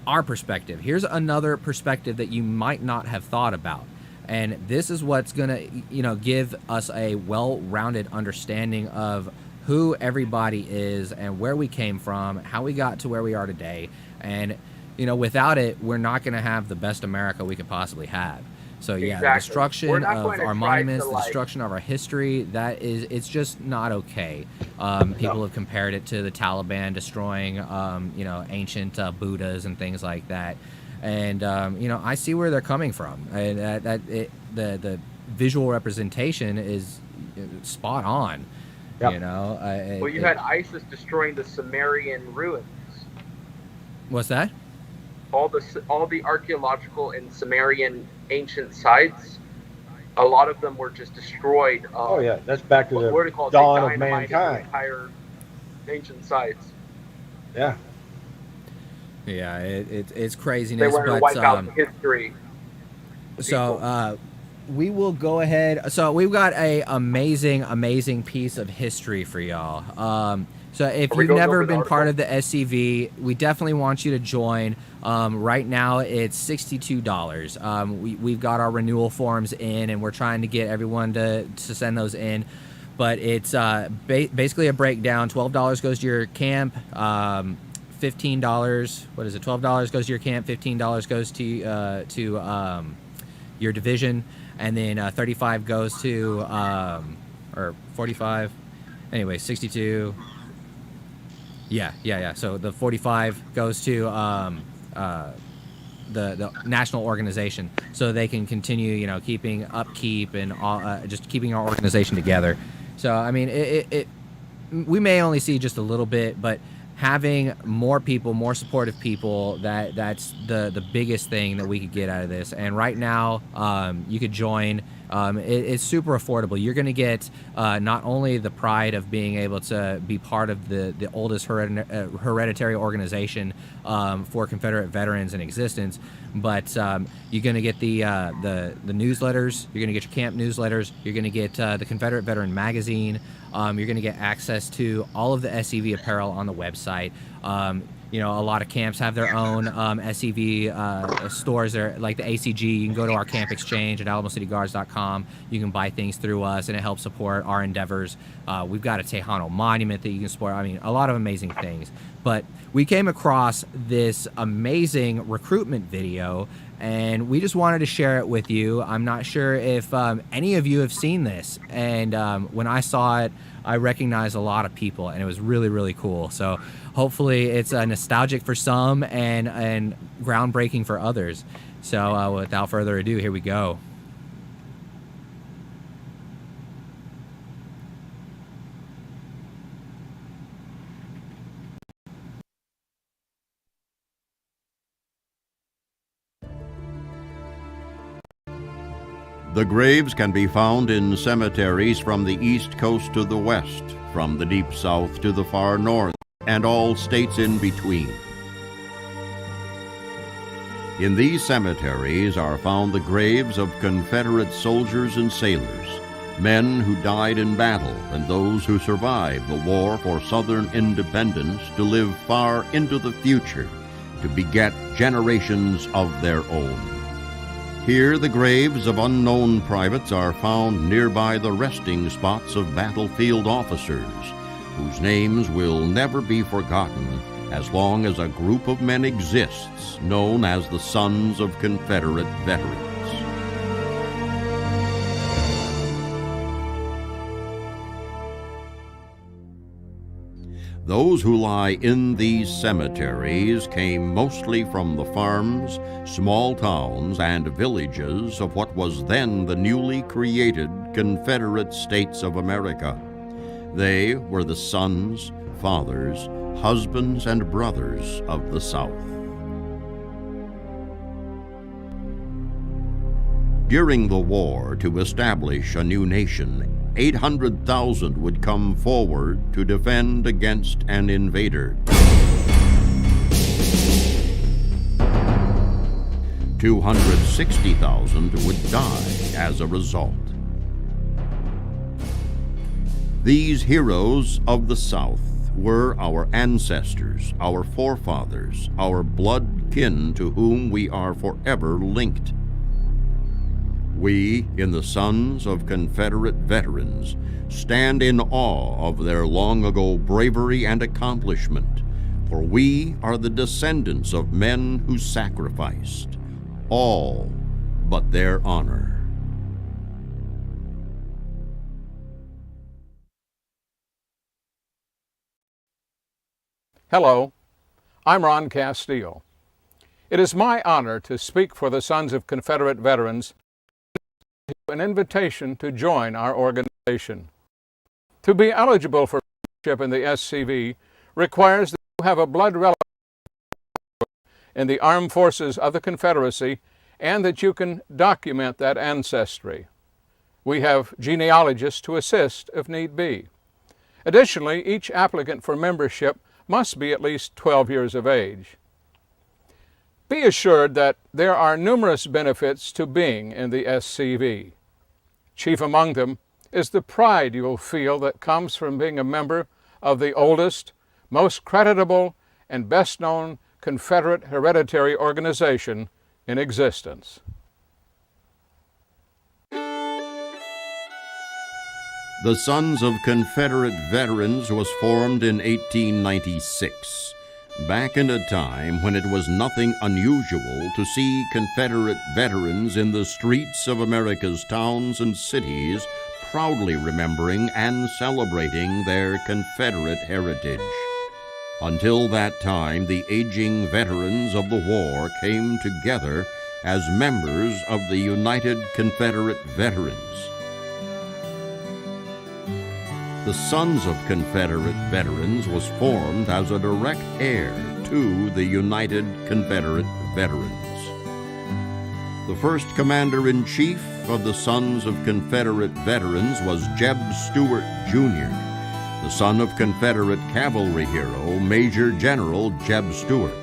Speaker 1: our perspective. Here's another perspective that you might not have thought about. And this is what's gonna, you know, give us a well-rounded understanding of who everybody is and where we came from, how we got to where we are today. And, you know, without it, we're not gonna have the best America we could possibly have. So yeah,
Speaker 6: exactly.
Speaker 1: The destruction of our monuments, the
Speaker 6: like...
Speaker 1: destruction of our history, it's just not okay. People have compared it to the Taliban destroying, you know, ancient Buddhas and things like that. And, you know, I see where they're coming from. And the visual representation is spot on.
Speaker 5: Yep.
Speaker 1: You know,
Speaker 6: you had ISIS destroying the Sumerian ruins.
Speaker 1: What's that?
Speaker 6: All the archaeological and Sumerian ancient sites, a lot of them were just destroyed.
Speaker 5: Oh yeah, that's back to the dawn of mankind.
Speaker 6: Entire ancient sites.
Speaker 5: Yeah.
Speaker 1: Yeah, it's craziness.
Speaker 6: They wanted to wipe out history.
Speaker 1: So we will go ahead. So we've got a amazing piece of history for y'all. So if you've never been part of the SCV, we definitely want you to join. Right now it's $62. We've got our renewal forms in, and we're trying to get everyone to send those in. But it's basically a breakdown. $12 goes to your camp. $15. What is it? $12 goes to your camp. $15 goes to your division, and then $35 goes to or $45. Anyway, 62. Yeah. So the 45 goes to the national organization, so they can continue, you know, keeping upkeep and just keeping our organization together. So I mean, we may only see just a little bit, but having more people, more supportive people, that's the biggest thing that we could get out of this. And right now, you could join. It's super affordable. You're going to get not only the pride of being able to be part of the oldest hereditary organization for Confederate veterans in existence, but you're going to get the newsletters. You're going to get your camp newsletters. You're going to get the Confederate Veteran Magazine. You're going to get access to all of the SCV apparel on the website. You know, a lot of camps have their own SCV stores. There, like the ACG. You can go to our camp exchange at AlamoCityGuards.com. You can buy things through us, and it helps support our endeavors. We've got a Tejano monument that you can support. I mean, a lot of amazing things. But we came across this amazing recruitment video, and we just wanted to share it with you. I'm not sure if any of you have seen this, and when I saw it, I recognized a lot of people, and it was really, really cool. So hopefully it's nostalgic for some and groundbreaking for others. So without further ado, here we go.
Speaker 7: The graves can be found in cemeteries from the East Coast to the West, from the Deep South to the far North, and all states in between. In these cemeteries are found the graves of Confederate soldiers and sailors, men who died in battle, and those who survived the war for Southern independence to live far into the future, to beget generations of their own. Here the graves of unknown privates are found nearby the resting spots of battlefield officers, whose names will never be forgotten as long as a group of men exists known as the Sons of Confederate Veterans. Those who lie in these cemeteries came mostly from the farms, small towns, and villages of what was then the newly created Confederate States of America. They were the sons, fathers, husbands, and brothers of the South. During the war, to establish a new nation, 800,000 would come forward to defend against an invader. 260,000 would die as a result. These heroes of the South were our ancestors, our forefathers, our blood kin to whom we are forever linked. We, in the Sons of Confederate Veterans, stand in awe of their long-ago bravery and accomplishment, for we are the descendants of men who sacrificed all but their honor.
Speaker 8: Hello, I'm Ron Castillo. It is my honor to speak for the Sons of Confederate Veterans, an invitation to join our organization. To be eligible for membership in the SCV requires that you have a blood relative in the armed forces of the Confederacy and that you can document that ancestry. We have genealogists to assist if need be. Additionally, each applicant for membership must be at least 12 years of age. Be assured that there are numerous benefits to being in the SCV. Chief among them is the pride you will feel that comes from being a member of the oldest, most creditable, and best-known Confederate hereditary organization in existence.
Speaker 7: The Sons of Confederate Veterans was formed in 1896, back in a time when it was nothing unusual to see Confederate veterans in the streets of America's towns and cities proudly remembering and celebrating their Confederate heritage. Until that time, the aging veterans of the war came together as members of the United Confederate Veterans. The Sons of Confederate Veterans was formed as a direct heir to the United Confederate Veterans. The first Commander-in-Chief of the Sons of Confederate Veterans was Jeb Stuart, Jr., the son of Confederate cavalry hero Major General Jeb Stuart.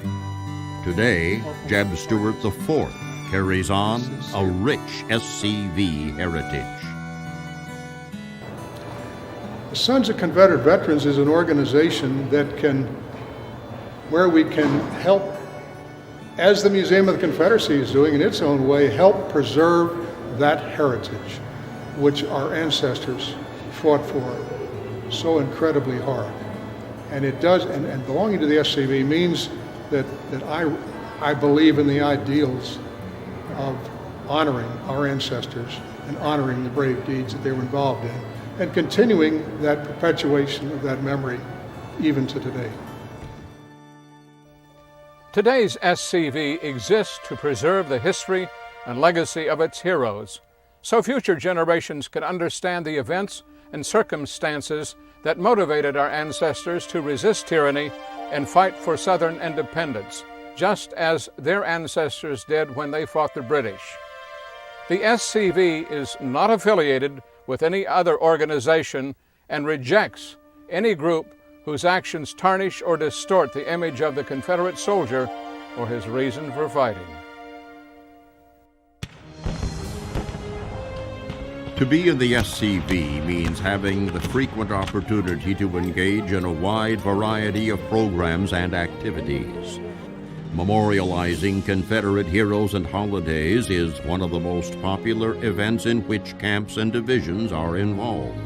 Speaker 7: Today, Jeb Stuart IV carries on a rich SCV heritage.
Speaker 3: The Sons of Confederate Veterans is an organization that can
Speaker 9: where we can help, as the Museum of the Confederacy is doing in its own way, help preserve that heritage which our ancestors fought for so incredibly hard. And it does, and belonging to the SCV means that I believe in the ideals of honoring our ancestors and honoring the brave deeds that they were involved in, and continuing that perpetuation of that memory even to today.
Speaker 8: Today's SCV exists to preserve the history and legacy of its heroes, so future generations can understand the events and circumstances that motivated our ancestors to resist tyranny and fight for Southern independence, just as their ancestors did when they fought the British. The SCV is not affiliated with any other organization and rejects any group whose actions tarnish or distort the image of the Confederate soldier or his reason for fighting.
Speaker 7: To be in the SCV means having the frequent opportunity to engage in a wide variety of programs and activities. Memorializing Confederate heroes and holidays is one of the most popular events in which camps and divisions are involved.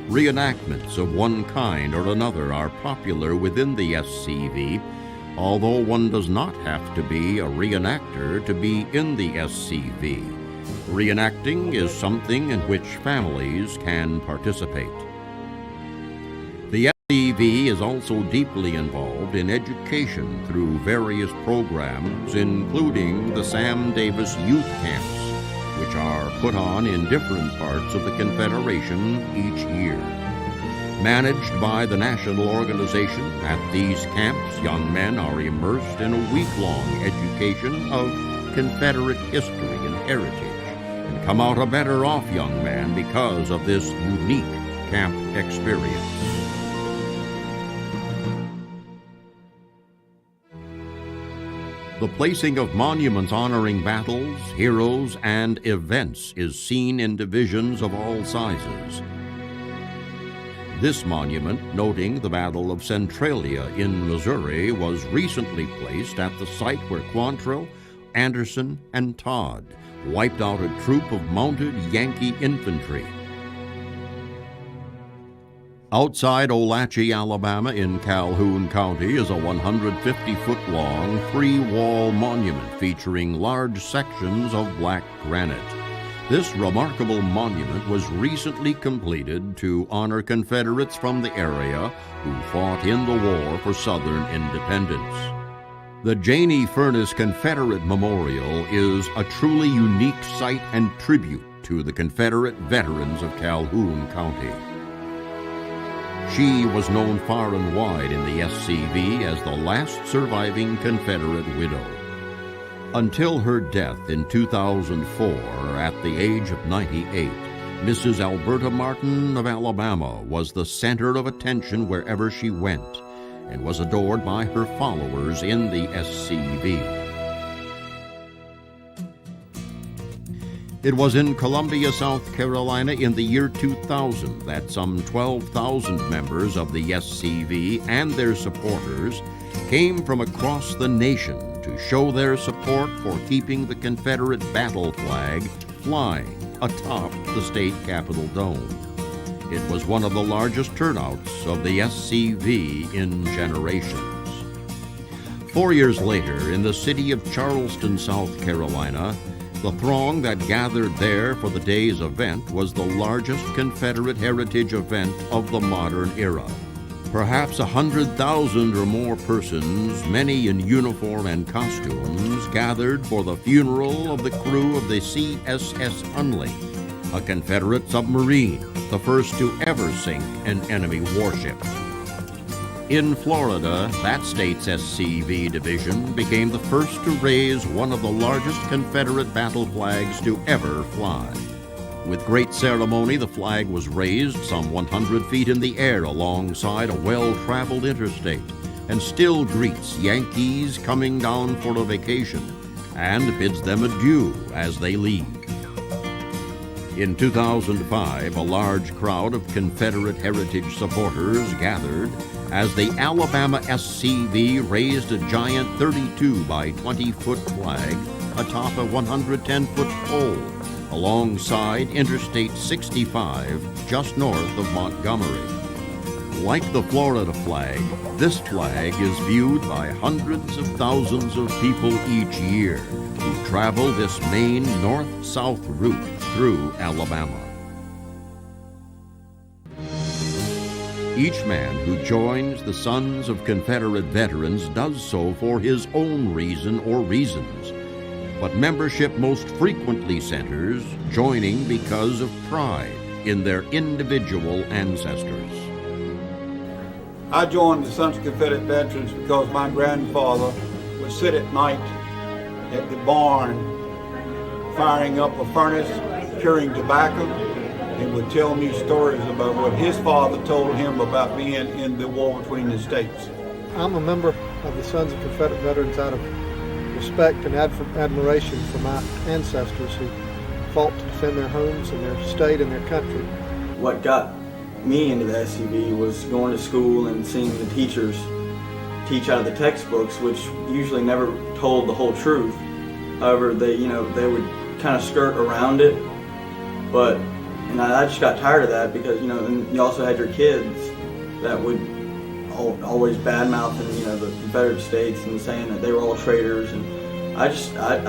Speaker 7: Reenactments of one kind or another are popular within the SCV, although one does not have to be a reenactor to be in the SCV. Reenacting is something in which families can participate. The SCV is also deeply involved in education through various programs, including the Sam Davis Youth Camps, which are put on in different parts of the Confederation each year. Managed by the national organization, at these camps, young men are immersed in a week-long education of Confederate history and heritage, and come out a better-off young man because of this unique camp experience. The placing of monuments honoring battles, heroes, and events is seen in divisions of all sizes. This monument, noting the Battle of Centralia in Missouri, was recently placed at the site where Quantrill, Anderson, and Todd wiped out a troop of mounted Yankee infantry. Outside Olahatchee, Alabama, in Calhoun County, is a 150-foot-long three-wall monument featuring large sections of black granite. This remarkable monument was recently completed to honor Confederates from the area who fought in the war for Southern independence. The Janey Furnace Confederate Memorial is a truly unique site and tribute to the Confederate veterans of Calhoun County. She was known far and wide in the SCV as the last surviving Confederate widow. Until her death in 2004 at the age of 98, Mrs. Alberta Martin of Alabama was the center of attention wherever she went and was adored by her followers in the SCV. It was in Columbia, South Carolina in the year 2000 that some 12,000 members of the SCV and their supporters came from across the nation to show their support for keeping the Confederate battle flag flying atop the state capitol dome. It was one of the largest turnouts of the SCV in generations. 4 years later, in the city of Charleston, South Carolina, the throng that gathered there for the day's event was the largest Confederate heritage event of the modern era. Perhaps 100,000 or more persons, many in uniform and costumes, gathered for the funeral of the crew of the CSS Hunley, a Confederate submarine, the first to ever sink an enemy warship. In Florida, that state's SCV division became the first to raise one of the largest Confederate battle flags to ever fly. With great ceremony, the flag was raised some 100 feet in the air alongside a well-traveled interstate and still greets Yankees coming down for a vacation and bids them adieu as they leave. In 2005, a large crowd of Confederate heritage supporters gathered as the Alabama SCV raised a giant 32 by 20-foot flag atop a 110-foot pole alongside Interstate 65 just north of Montgomery. Like the Florida flag, this flag is viewed by hundreds of thousands of people each year who travel this main north-south route through Alabama. Each man who joins the Sons of Confederate Veterans does so for his own reason or reasons, but membership most frequently centers joining because of pride in their individual ancestors.
Speaker 10: I joined the Sons of Confederate Veterans because my grandfather would sit at night at the barn firing up a furnace, curing tobacco, and would tell me stories about what his father told him about being in the war between the states.
Speaker 3: I'm a member of the Sons of Confederate Veterans out of respect and admiration for my ancestors who fought to defend their homes and their state and their country.
Speaker 11: What got me into the SCV was going to school and seeing the teachers teach out of the textbooks, which usually never told the whole truth. However, they would kind of skirt around it, and I just got tired of that because, and you also had your kids that would always badmouth the Confederate States and saying that they were all traitors, and I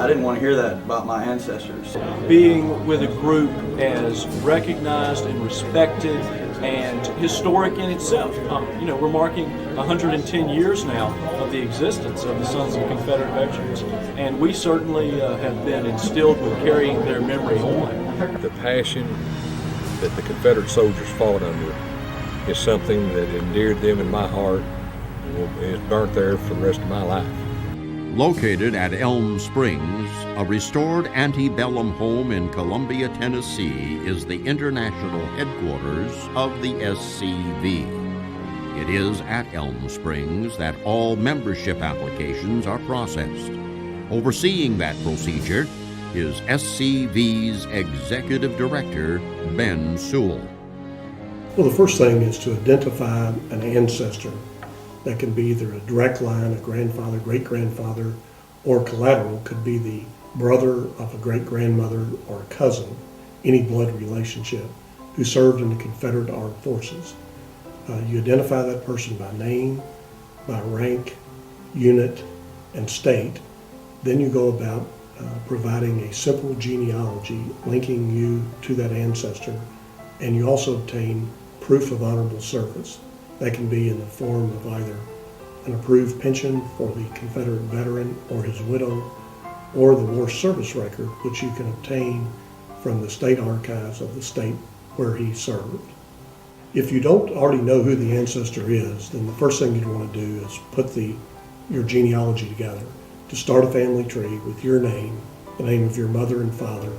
Speaker 11: didn't want to hear that about my ancestors.
Speaker 12: Being with a group as recognized and respected and historic in itself. We're marking 110 years now of the existence of the Sons of Confederate Veterans, and we certainly have been instilled with carrying their memory on.
Speaker 13: The passion that the Confederate soldiers fought under is something that endeared them in my heart and is burnt there for the rest of my life.
Speaker 7: Located at Elm Springs, a restored antebellum home in Columbia, Tennessee, is the international headquarters of the SCV. It is at Elm Springs that all membership applications are processed. Overseeing that procedure is SCV's Executive Director, Ben Sewell.
Speaker 14: Well, the first thing is to identify an ancestor. That can be either a direct line, a grandfather, great-grandfather, or collateral could be the brother of a great-grandmother or a cousin, any blood relationship, who served in the Confederate Armed Forces. You identify that person by name, by rank, unit, and state. Then you go about providing a simple genealogy linking you to that ancestor, and you also obtain proof of honorable service. That can be in the form of either an approved pension for the Confederate veteran or his widow, or the war service record, which you can obtain from the state archives of the state where he served. If you don't already know who the ancestor is, then the first thing you'd want to do is put your genealogy together to start a family tree with your name, the name of your mother and father,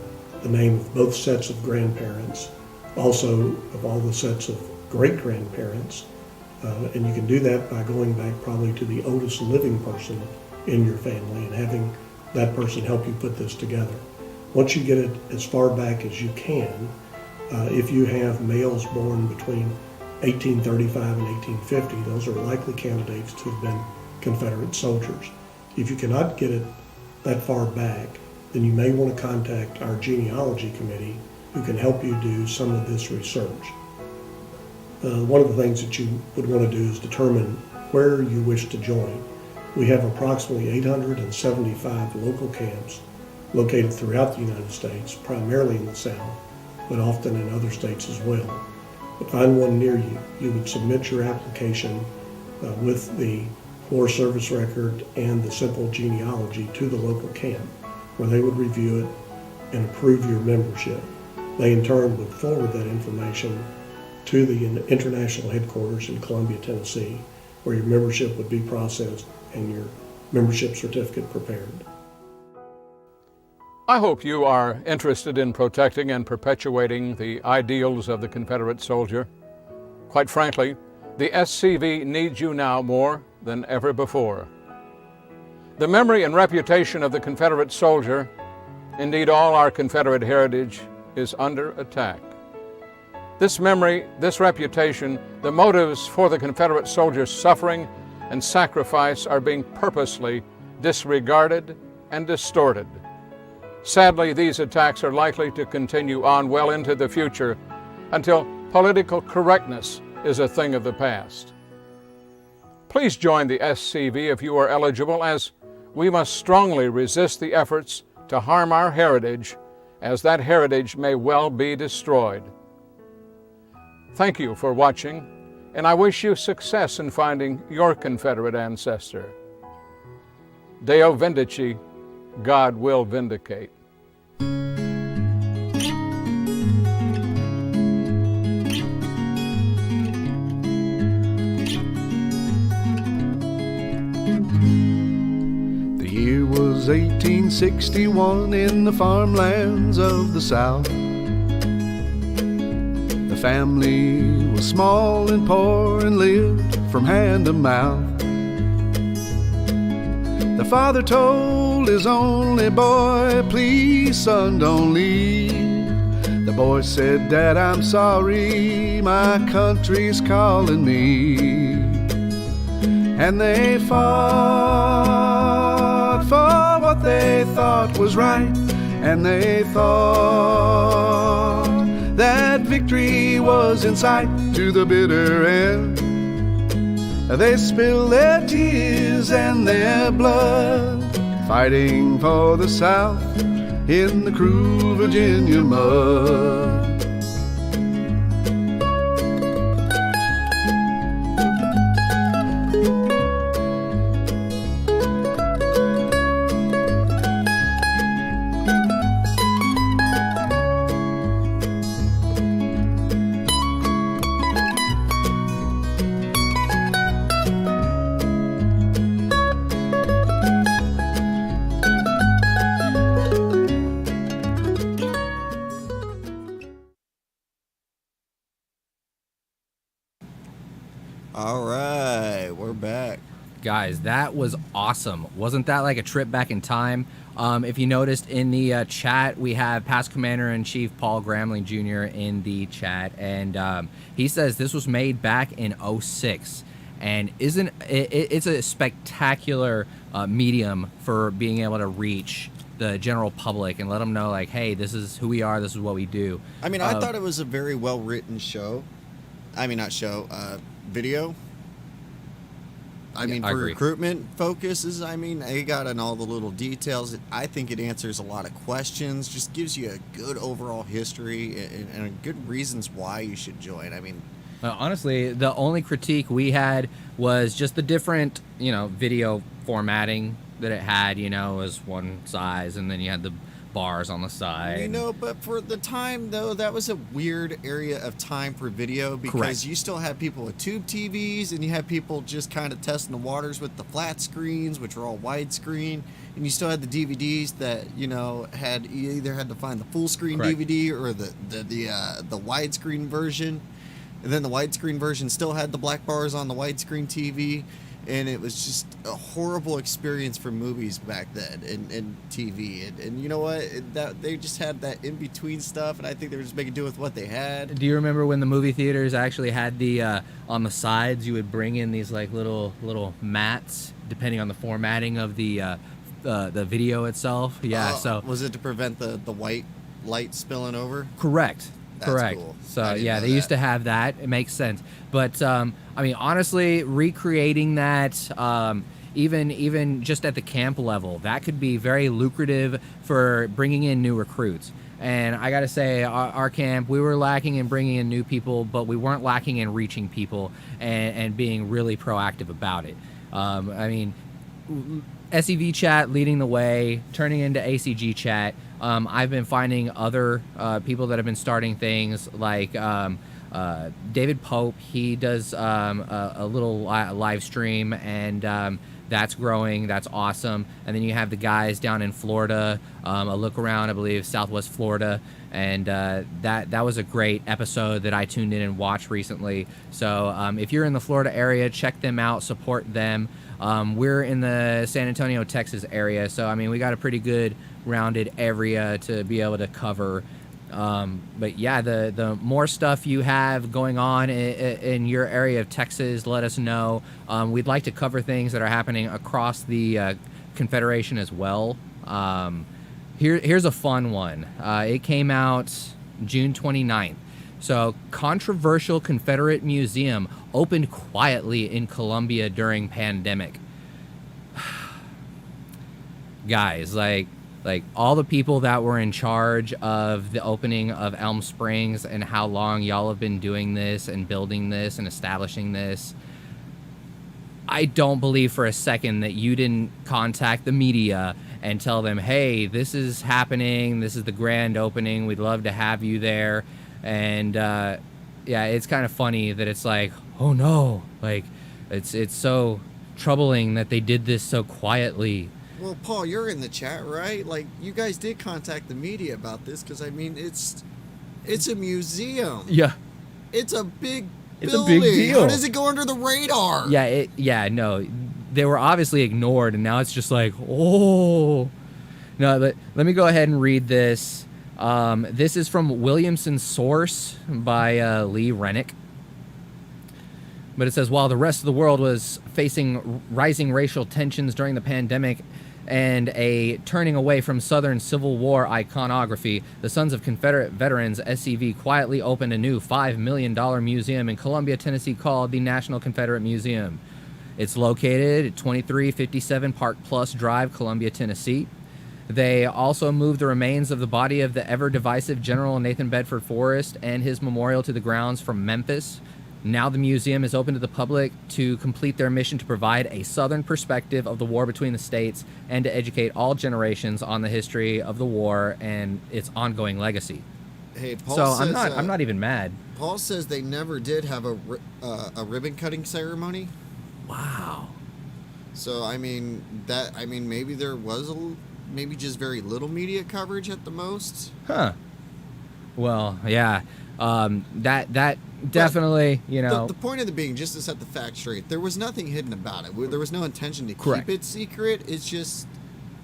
Speaker 14: the name of both sets of grandparents, also of all the sets of great-grandparents, and you can do that by going back probably to the oldest living person in your family and having that person help you put this together. Once you get it as far back as you can, if you have males born between 1835 and 1850, those are likely candidates to have been Confederate soldiers. If you cannot get it that far back, then you may want to contact our genealogy committee who can help you do some of this research. One of the things that you would want to do is determine where you wish to join. We have approximately 875 local camps located throughout the United States, primarily in the South, but often in other states as well. But find one near you. You would submit your application with the war service record and the simple genealogy to the local camp, where they would review it and approve your membership. They in turn would forward that information to the international headquarters in Columbia, Tennessee, where your membership would be processed and your membership certificate prepared.
Speaker 8: I hope you are interested in protecting and perpetuating the ideals of the Confederate soldier. Quite frankly, the SCV needs you now more than ever before. The memory and reputation of the Confederate soldier, indeed all our Confederate heritage, is under attack. This memory, this reputation, the motives for the Confederate soldiers' suffering and sacrifice are being purposely disregarded and distorted. Sadly, these attacks are likely to continue on well into the future until political correctness is a thing of the past. Please join the SCV if you are eligible, as we must strongly resist the efforts to harm our heritage, as that heritage may well be destroyed. Thank you for watching, and I wish you success in finding your Confederate ancestor. Deo Vindici, God will vindicate.
Speaker 15: The year was 1861 in the farmlands of the South. The family was small and poor and lived from hand to mouth. The father told his only boy, "Please, son, don't leave." The boy said, "Dad, I'm sorry, my country's calling me." And they fought for what they thought was right, and they thought that victory was in sight to the bitter end. They spilled their tears and their blood, fighting for the South in the cruel Virginia mud.
Speaker 2: All right, we're back.
Speaker 1: Guys, that was awesome. Wasn't that like a trip back in time? If you noticed in the chat, we have past Commander-in-Chief Paul Gramling Jr. in the chat, and he says this was made back in '06, and it's a spectacular medium for being able to reach the general public and let them know, like, hey, this is who we are, this is what we do.
Speaker 2: I mean, I thought it was a very well-written show. I mean, not show, video. I mean, for recruitment focuses, I mean, they got in all the little details. I think it answers a lot of questions, just gives you a good overall history and good reasons why you should join. I mean,
Speaker 1: honestly, the only critique we had was just the different, video formatting that it had. It was one size, and then you had the bars on the side.
Speaker 2: But for the time, though, that was a weird area of time for video, because you still had people with tube TVs, and you had people just kind of testing the waters with the flat screens, which were all widescreen, and you still had the DVDs that you either had to find the full screen DVD or the widescreen version, and then the widescreen version still had the black bars on the widescreen TV. And it was just a horrible experience for movies back then and TV. And you know what? They just had that in-between stuff, and I think they were just making do with what they had.
Speaker 1: Do you remember when the movie theaters actually had the, on the sides, you would bring in these like little mats, depending on the formatting of the video itself? Yeah, so...
Speaker 2: Was it to prevent the white light spilling over?
Speaker 1: Correct.
Speaker 2: That's
Speaker 1: Correct.
Speaker 2: Cool.
Speaker 1: So yeah, they used to have that. It makes sense. But I mean, honestly, recreating that, even just at the camp level, that could be very lucrative for bringing in new recruits. And I got to say, our camp, we were lacking in bringing in new people, but we weren't lacking in reaching people and being really proactive about it. I mean, SCV Chat leading the way, turning into ACG Chat. I've been finding other people that have been starting things like David Pope. He does a little live stream, and that's growing. That's awesome. And then you have the guys down in Florida, a look around, I believe, Southwest Florida. And that was a great episode that I tuned in and watched recently. So if you're in the Florida area, check them out, support them. We're in the San Antonio, Texas area, so I mean, we got a pretty good rounded area to be able to cover But yeah, the more stuff you have going on in your area of Texas, let us know. We'd like to cover things that are happening across the Confederation as well. Here's a fun one. It came out June 29th. So, controversial Confederate museum opened quietly in Columbia during pandemic. Guys, like all the people that were in charge of the opening of Elm Springs and how long y'all have been doing this and building this and establishing this, I don't believe for a second that you didn't contact the media and tell them, hey, this is happening, this is the grand opening, we'd love to have you there. And yeah, it's kind of funny that it's like, oh no, like it's so troubling that they did this so quietly.
Speaker 2: Well, Paul, you're in the chat, right? Like, you guys did contact the media about this because, I mean, it's a museum.
Speaker 1: Yeah.
Speaker 2: It's a big
Speaker 1: It's
Speaker 2: building.
Speaker 1: a big deal.
Speaker 2: How does it go under the radar?
Speaker 1: Yeah, no. They were obviously ignored, and now it's just like, oh. No, but let me go ahead and read this. This is from Williamson's Source by Lee Rennick. But it says, while the rest of the world was facing rising racial tensions during the pandemic and a turning away from Southern Civil War iconography, the Sons of Confederate Veterans, SCV, quietly opened a new $5 million museum in Columbia, Tennessee called the National Confederate Museum. It's located at 2357 Park Plus Drive, Columbia, Tennessee. They also moved the remains of the body of the ever-divisive General Nathan Bedford Forrest and his memorial to the grounds from Memphis. Now the museum is open to the public to complete their mission to provide a Southern perspective of the war between the states and to educate all generations on the history of the war and its ongoing legacy.
Speaker 2: Hey, Paul
Speaker 1: so
Speaker 2: says,
Speaker 1: I'm not even mad.
Speaker 2: Paul says they never did have a ribbon cutting ceremony.
Speaker 1: Wow.
Speaker 2: So I mean maybe there was maybe just very little media coverage at the most.
Speaker 1: Huh. Well, yeah. That definitely, you know.
Speaker 2: The point of the being, just to set the facts straight, there was nothing hidden about it. There was no intention to
Speaker 1: Correct.
Speaker 2: keep it secret. It's just,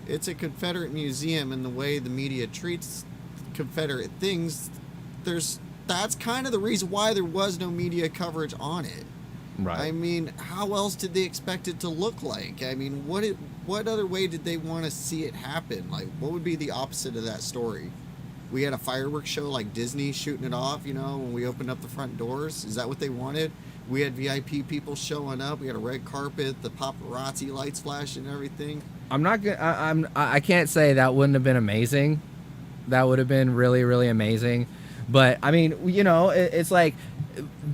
Speaker 2: it's a Confederate museum, and the way the media treats Confederate things, that's kind of the reason why there was no media coverage on it.
Speaker 1: Right.
Speaker 2: I mean, how else did they expect it to look like? I mean, what other way did they want to see it happen? Like, what would be the opposite of that story? We had a fireworks show like Disney shooting it off, you know, when we opened up the front doors. Is that what they wanted? We had VIP people showing up. We had a red carpet, the paparazzi lights flashing and everything.
Speaker 1: I can't say that wouldn't have been amazing. That would have been really, really amazing. But I mean, you know, it's like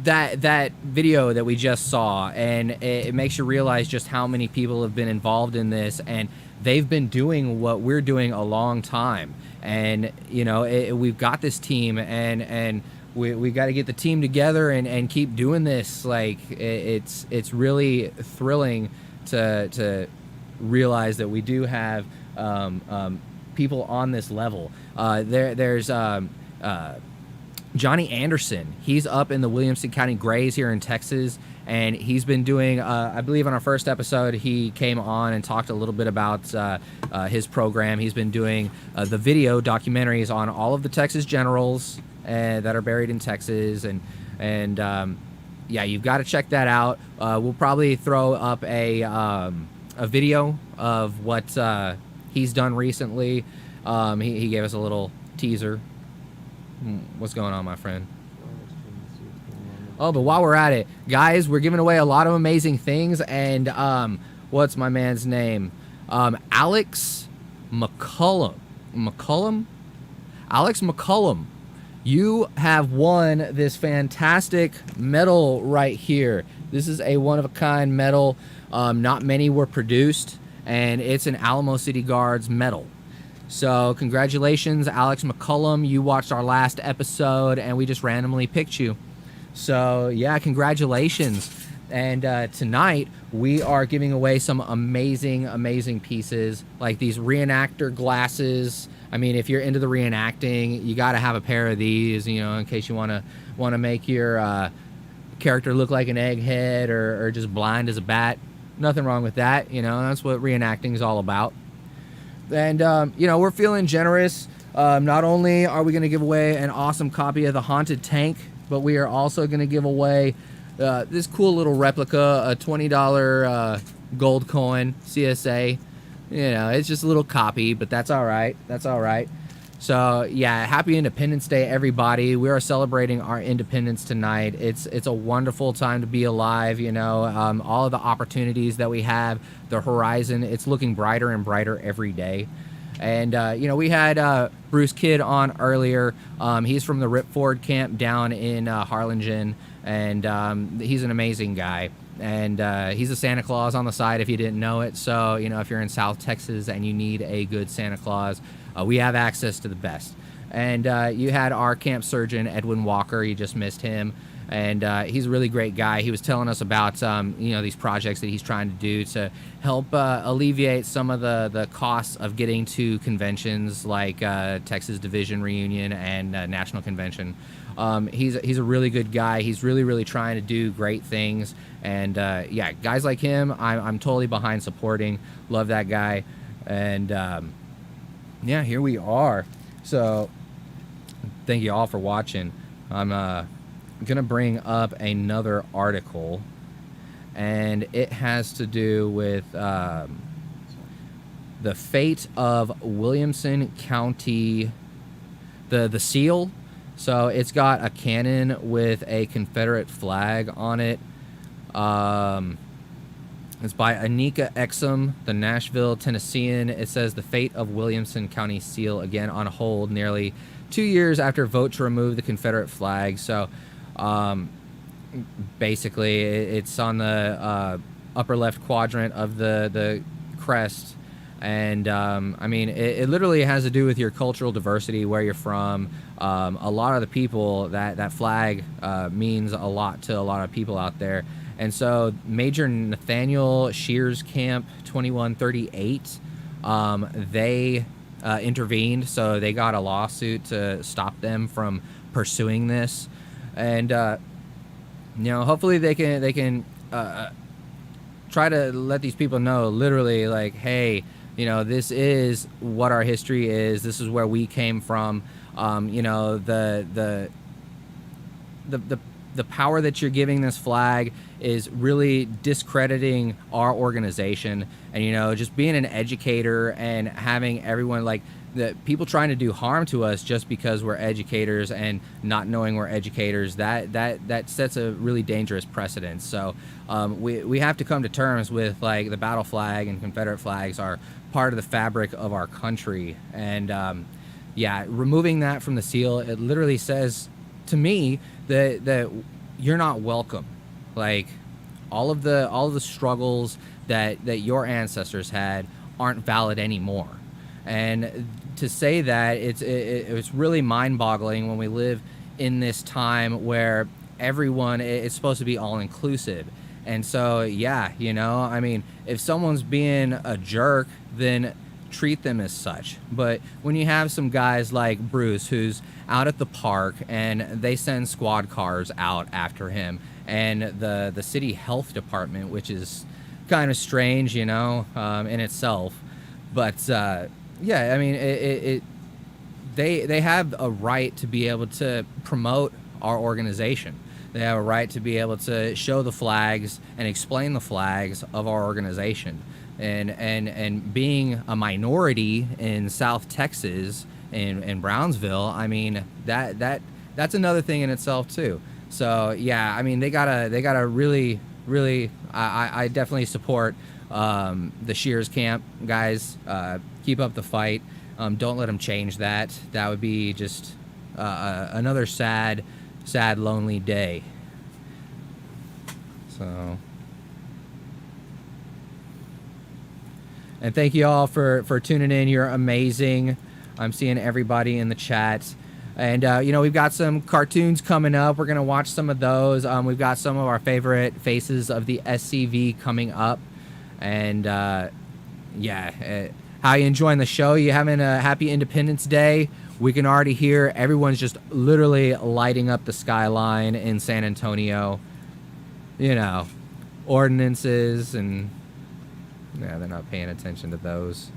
Speaker 1: that video that we just saw, and it makes you realize just how many people have been involved in this, and they've been doing what we're doing a long time. And you know, we've got this team, and we got to get the team together and keep doing this. Like it's really thrilling to realize that we do have people on this level. There's Johnny Anderson. He's up in the Williamson County Grays here in Texas, and he's been doing, I believe on our first episode, he came on and talked a little bit about his program. He's been doing the video documentaries on all of the Texas generals that are buried in Texas, and yeah, you've got to check that out. We'll probably throw up a video of what he's done recently. He gave us a little teaser. What's going on, my friend? Oh, but while we're at it, guys, we're giving away a lot of amazing things, and what's my man's name? Alex McCullum. Alex McCullum, you have won this fantastic medal right here. This is a one-of-a-kind medal. Not many were produced, and it's an Alamo City Guards medal. So congratulations, Alex McCullum. You watched our last episode, and we just randomly picked you. So yeah, congratulations. And tonight we are giving away some amazing pieces, like these reenactor glasses. I mean, if you're into the reenacting, you got to have a pair of these, you know, in case you want to make your character look like an egghead or just blind as a bat. Nothing wrong with that, you know. That's what reenacting is all about. And you know, we're feeling generous. Not only are we going to give away an awesome copy of the Haunted Tank, but we are also going to give away this cool little replica, a $20 gold coin, CSA. You know, it's just a little copy, but that's all right. That's all right. So, yeah, happy Independence Day, everybody. We are celebrating our independence tonight. It's a wonderful time to be alive, you know. All of the opportunities that we have, the horizon, it's looking brighter and brighter every day. And, you know, we had Bruce Kidd on earlier. He's from the Rip Ford camp down in Harlingen, and he's an amazing guy. And he's a Santa Claus on the side if you didn't know it. So, you know, if you're in South Texas and you need a good Santa Claus, we have access to the best. And you had our camp surgeon, Edwin Walker. You just missed him. And he's a really great guy. He was telling us about, you know, these projects that he's trying to do to help alleviate some of the costs of getting to conventions like Texas Division Reunion and National Convention. He's a really good guy. He's really trying to do great things. And yeah, guys like him, I'm totally behind supporting. Love that guy. And yeah, here we are. So thank you all for watching. I'm gonna bring up another article, and it has to do with the fate of Williamson County, the seal. So it's got a cannon with a Confederate flag on it. It's by Anika Exum, the Nashville Tennessean. It says the fate of Williamson County seal again on hold nearly 2 years after vote to remove the Confederate flag. So basically it's on the upper left quadrant of the crest. And I mean, it literally has to do with your cultural diversity, where you're from. A lot of the people, that flag means a lot to a lot of people out there. And so Major Nathaniel Shears Camp 2138, they intervened. So they got a lawsuit to stop them from pursuing this. And, you know, hopefully they can try to let these people know, literally, like, hey, you know, this is what our history is. This is where we came from. You know, the power that you're giving this flag is really discrediting our organization. And, you know, just being an educator and having everyone, like, the people trying to do harm to us just because we're educators and not knowing we're educators, that sets a really dangerous precedent. So we have to come to terms with, like, the battle flag and Confederate flags are part of the fabric of our country. And yeah, removing that from the seal, it literally says to me that you're not welcome. Like, all of the struggles that your ancestors had aren't valid anymore. And to say that, it's really mind-boggling when we live in this time where everyone is supposed to be all-inclusive. And so, yeah, you know, I mean, if someone's being a jerk, then treat them as such. But when you have some guys like Bruce, who's out at the park and they send squad cars out after him, and the city health department, which is kind of strange, you know, in itself. But yeah, I mean, they have a right to be able to promote our organization. They have a right to be able to show the flags and explain the flags of our organization. And being a minority in South Texas, in Brownsville, I mean, that's another thing in itself too. So yeah, I mean, they gotta really, I definitely support the Shears camp guys. Keep up the fight. Don't let them change that. That would be just another sad, lonely day. So, and thank you all for tuning in. You're amazing. I'm seeing everybody in the chat. And, you know, we've got some cartoons coming up. We're going to watch some of those. We've got some of our favorite faces of the SCV coming up. And, yeah, how you enjoying the show? You having a happy Independence Day? We can already hear everyone's just literally lighting up the skyline in San Antonio. You know, ordinances, and yeah, they're not paying attention to those.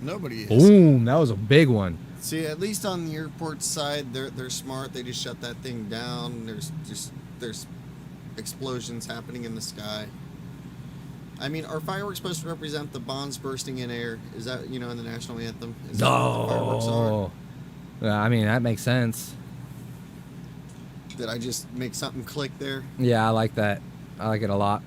Speaker 2: Nobody is.
Speaker 1: Boom! That was a big one.
Speaker 2: See, at least on the airport side, they're smart. They just shut that thing down. There's explosions happening in the sky. I mean, are fireworks supposed to represent the bombs bursting in air? Is that, in the national anthem? Is that what the fireworks are?
Speaker 1: I mean, that makes sense.
Speaker 2: Did I just make something click there?
Speaker 1: Yeah, I like that. I like it a lot.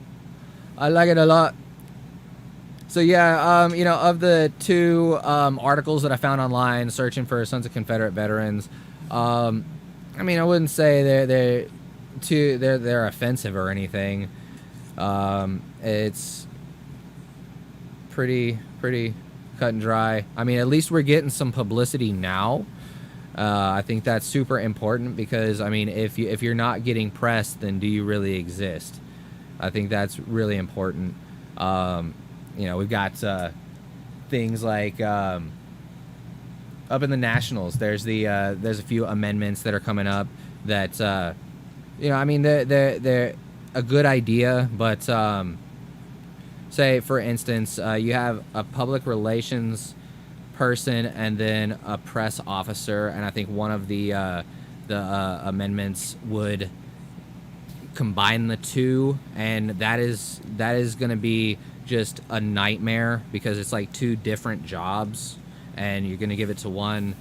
Speaker 1: So yeah, of the two articles that I found online searching for Sons of Confederate Veterans, I mean, I wouldn't say they're offensive or anything. It's pretty cut and dry. I mean, at least we're getting some publicity now. I think that's super important because, I mean, if you're not getting press, then do you really exist? I think that's really important. We've got things like up in the Nationals. There's a few amendments that are coming up that I mean, they're a good idea, but say for instance, you have a public relations person and then a press officer, and I think one of the amendments would combine the two, and that is going to be just a nightmare because it's like two different jobs, and you're going to give it to one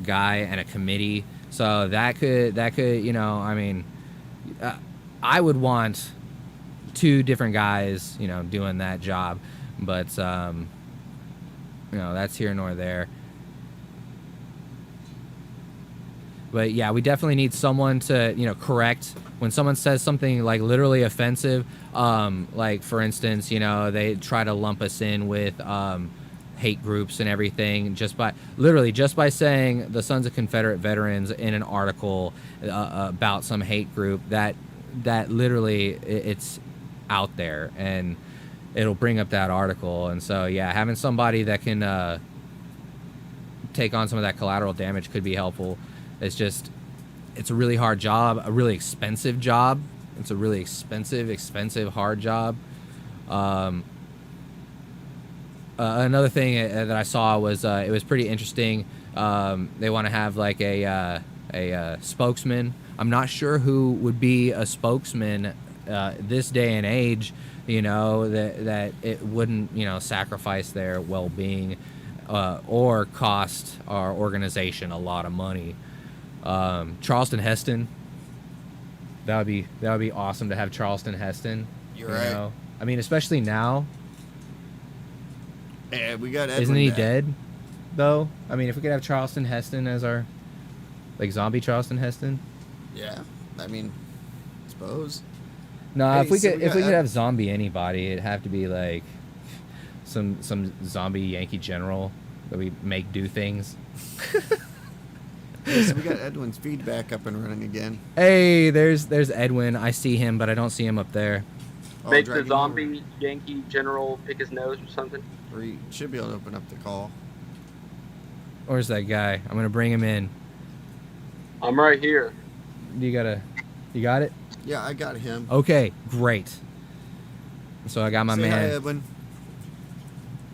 Speaker 1: guy and a committee. So that could I mean, I would want two different guys doing that job, but that's here nor there. But yeah, we definitely need someone to correct when someone says something like literally offensive. Like for instance, they try to lump us in with hate groups and everything just by saying the Sons of Confederate Veterans in an article about some hate group. That literally it's out there and it'll bring up that article. And so yeah, having somebody that can take on some of that collateral damage could be helpful. It's a really hard job, a really expensive job. It's a really expensive, hard job. Another thing that I saw was it was pretty interesting. They want to have like a spokesman. I'm not sure who would be a spokesman this day and age. That it wouldn't sacrifice their well-being or cost our organization a lot of money. Charleston Heston. That would be awesome to have Charleston Heston.
Speaker 2: You're right.
Speaker 1: I mean, especially now.
Speaker 2: Yeah, we got Edwin.
Speaker 1: Isn't he
Speaker 2: back.
Speaker 1: dead, though? I mean, if we could have Charleston Heston as our, zombie Charleston Heston.
Speaker 2: Yeah, I mean, I suppose.
Speaker 1: No,
Speaker 2: Hey,
Speaker 1: if we
Speaker 2: so
Speaker 1: could have zombie anybody, it'd have to be like some zombie Yankee general that we make do things.
Speaker 2: Hey, so we got Edwin's feedback up and running again.
Speaker 1: Hey, there's Edwin. I see him, but I don't see him up there.
Speaker 6: Make the zombie Yankee general pick his nose or something.
Speaker 2: Or he should be able to open up the call.
Speaker 1: Where's that guy? I'm gonna bring him in.
Speaker 6: I'm right here.
Speaker 1: You got it?
Speaker 2: Yeah, I got him.
Speaker 1: Okay, great. So I got my
Speaker 2: Say
Speaker 1: man.
Speaker 2: hi, Edwin.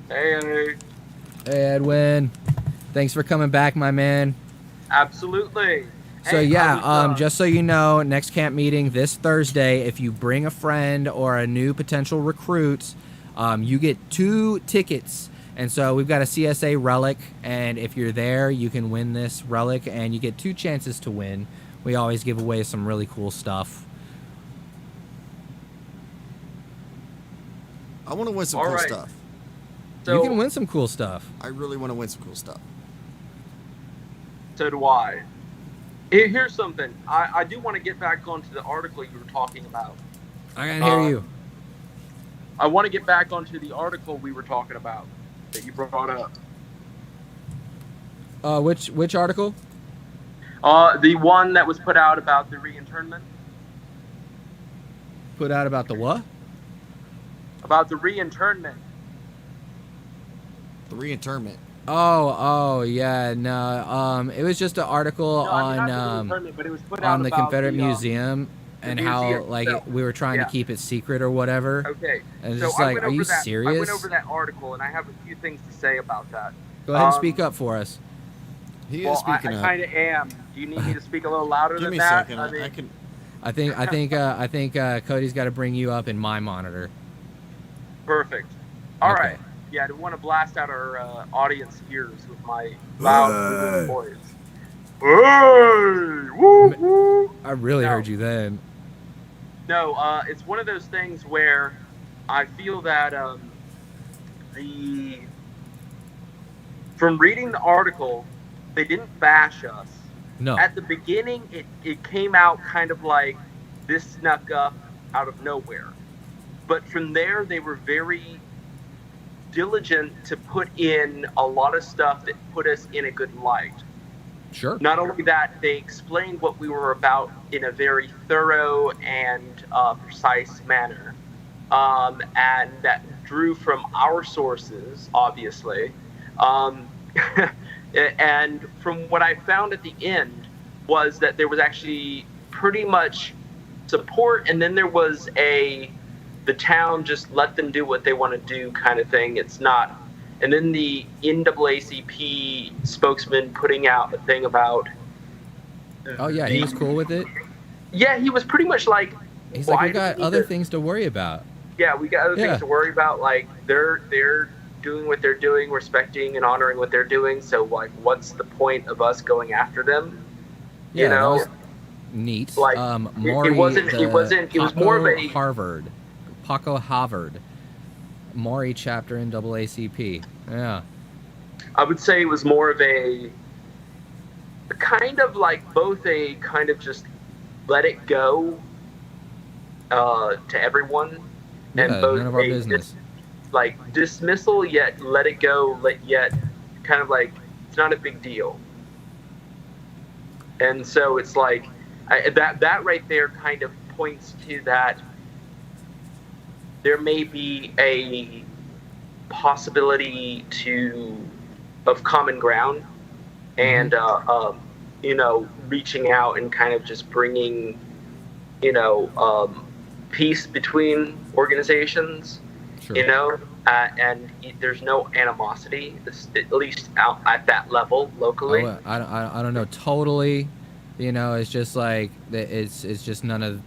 Speaker 6: Hey.
Speaker 1: Hey, Edwin. Thanks for coming back, my man.
Speaker 6: Absolutely.
Speaker 1: So yeah, just so you know, next camp meeting this Thursday. If you bring a friend or a new potential recruit, you get 2 tickets. And so we've got a CSA relic, and if you're there, you can win this relic, and you get 2 chances to win. We always give away some really cool stuff.
Speaker 2: I want to win some cool stuff.
Speaker 6: So,
Speaker 1: you can win some cool stuff.
Speaker 2: I really want to win some cool stuff.
Speaker 6: So do I. Here's something. I do want to get back onto the article you were talking about.
Speaker 1: I can hear you.
Speaker 6: I want to get back onto the article we were talking about that you brought up.
Speaker 1: Which article?
Speaker 6: The one that was put out about the reinternment.
Speaker 1: Put out about the what?
Speaker 6: About the reinternment.
Speaker 2: The reinternment.
Speaker 1: Oh, yeah, no. It was just an article on the Confederate Museum and how we were trying to keep it secret or whatever.
Speaker 6: Okay.
Speaker 1: And it's
Speaker 6: so
Speaker 1: just like, are you
Speaker 6: I
Speaker 1: serious?
Speaker 6: went over that article and I have a few things to say about that.
Speaker 1: Go ahead and speak up for us.
Speaker 2: He
Speaker 6: Well,
Speaker 2: is speaking
Speaker 6: I
Speaker 2: up.
Speaker 6: kind of am. Do you need me to speak a little louder
Speaker 2: Give
Speaker 6: than
Speaker 2: me
Speaker 6: that?
Speaker 2: a second. I can.
Speaker 1: I think Cody's got to bring you up in my monitor.
Speaker 6: Perfect. All
Speaker 1: Okay.
Speaker 6: right. Yeah, I don't want to blast out our audience ears with my loud voice. Hey! Woo, woo.
Speaker 1: I really heard you then.
Speaker 6: No, it's one of those things where I feel that from reading the article, they didn't bash us.
Speaker 1: No.
Speaker 6: At the beginning, it came out kind of like this snuck up out of nowhere. But from there, they were very diligent to put in a lot of stuff that put us in a good light.
Speaker 1: Sure.
Speaker 6: Not only that, they explained what we were about in a very thorough and precise manner. And that drew from our sources, obviously. And from what I found at the end was that there was actually pretty much support, and then there was the town just let them do what they want to do kind of thing. It's not. And then the NAACP spokesman putting out a thing about.
Speaker 1: Oh yeah, he was cool with it.
Speaker 6: Yeah, he was pretty much like.
Speaker 1: He's like, we got other things to worry about.
Speaker 6: Yeah, we got other things to worry about. Like they're doing what they're doing, respecting and honoring what they're doing. So like, what's the point of us going after them?
Speaker 1: Yeah,
Speaker 6: you know,
Speaker 1: that was neat.
Speaker 6: Like
Speaker 1: Maury,
Speaker 6: it was more of a
Speaker 1: Paco Harvard, Maury chapter NAACP. Yeah,
Speaker 6: I would say it was more of a kind of like both a kind of just let it go to everyone, and both
Speaker 1: none of our business.
Speaker 6: Like dismissal, yet let it go, yet kind of like it's not a big deal. And so it's like that right there kind of points to that there may be a possibility of common ground, and reaching out and kind of just bringing peace between organizations. Sure. And there's no animosity, at least out at that level locally.
Speaker 1: Oh, I don't know totally. It's just like it's just none of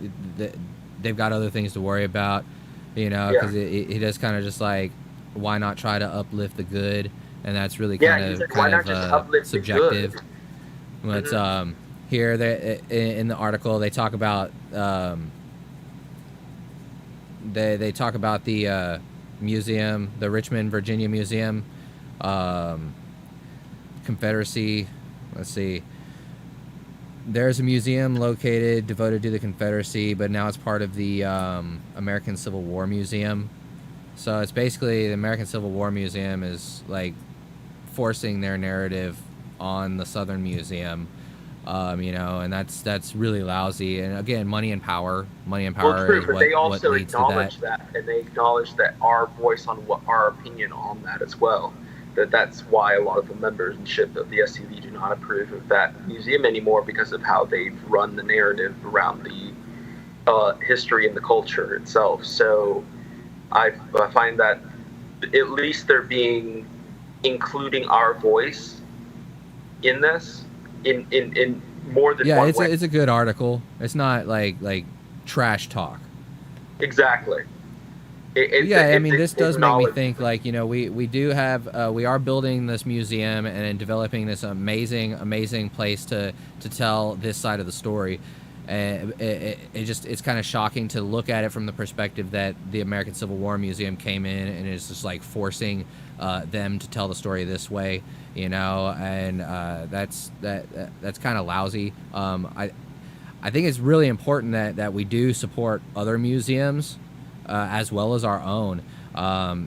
Speaker 1: they've got other things to worry about. Because it does kind of just like, why not try to uplift the good? And that's really kind of subjective. But here in the article they talk about they talk about the museum, the Richmond, Virginia Museum, Confederacy. Let's see. There's a museum located devoted to the Confederacy, but now it's part of the American Civil War Museum. So it's basically the American Civil War Museum is like forcing their narrative on the Southern Museum, and that's really lousy. And again, money and power.
Speaker 6: Well, true, but they also
Speaker 1: acknowledge
Speaker 6: that, and they acknowledge that our voice on what our opinion on that as well. That's why a lot of the membership of the SCV do not approve of that museum anymore, because of how they've run the narrative around the history and the culture itself. So I find that at least they're including our voice in this in more than one way.
Speaker 1: It's a good article. It's not like trash talk.
Speaker 6: Exactly.
Speaker 1: This does make me think, like, we do have we are building this museum and developing this amazing place to tell this side of the story. And it's kind of shocking to look at it from the perspective that the American Civil War Museum came in and is just like forcing them to tell the story this way, and that's kind of lousy. I think it's really important that we do support other museums as well as our own,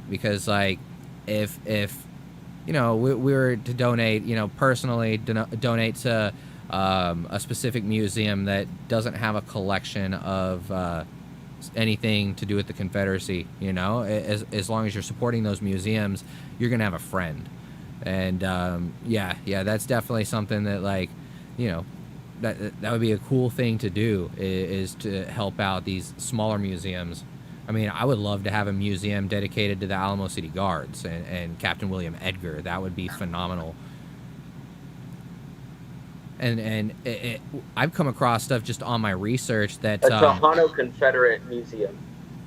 Speaker 1: because like if we were to donate, personally donate to a specific museum that doesn't have a collection of anything to do with the Confederacy, as long as you're supporting those museums, you're gonna have a friend. And that's definitely something that, like, that would be a cool thing to do, is to help out these smaller museums I mean, I would love to have a museum dedicated to the Alamo City Guards and Captain William Edgar. That would be phenomenal. And I've come across stuff just on my research that
Speaker 6: A Tejano Confederate Museum.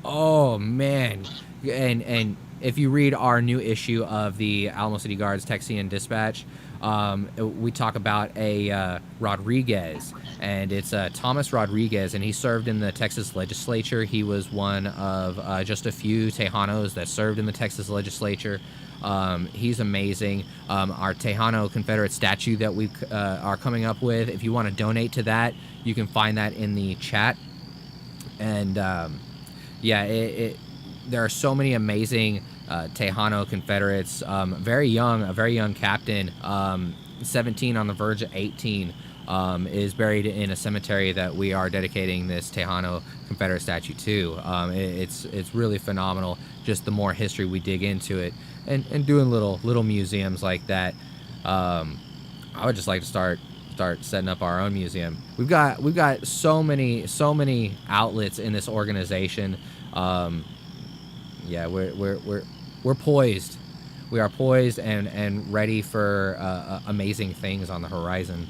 Speaker 1: Oh man, and if you read our new issue of the Alamo City Guards Texian Dispatch, we talk about a Rodriguez, and it's Thomas Rodriguez, and he served in the Texas legislature. He was one of just a few Tejanos that served in the Texas legislature. He's amazing. Our Tejano Confederate statue that we are coming up with, if you want to donate to that, you can find that in the chat. And yeah, there are so many amazing Tejano Confederates. A very young captain, 17 on the verge of 18, is buried in a cemetery that we are dedicating this Tejano Confederate statue to. It's really phenomenal. Just the more history we dig into it, and doing little museums like that. I would just like to start setting up our own museum. We've got so many outlets in this organization. Yeah, we're poised. We are poised and ready for amazing things on the horizon.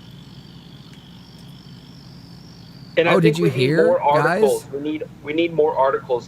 Speaker 6: And I think
Speaker 1: did you
Speaker 6: we need
Speaker 1: hear,
Speaker 6: more articles.
Speaker 1: guys?
Speaker 6: We need more articles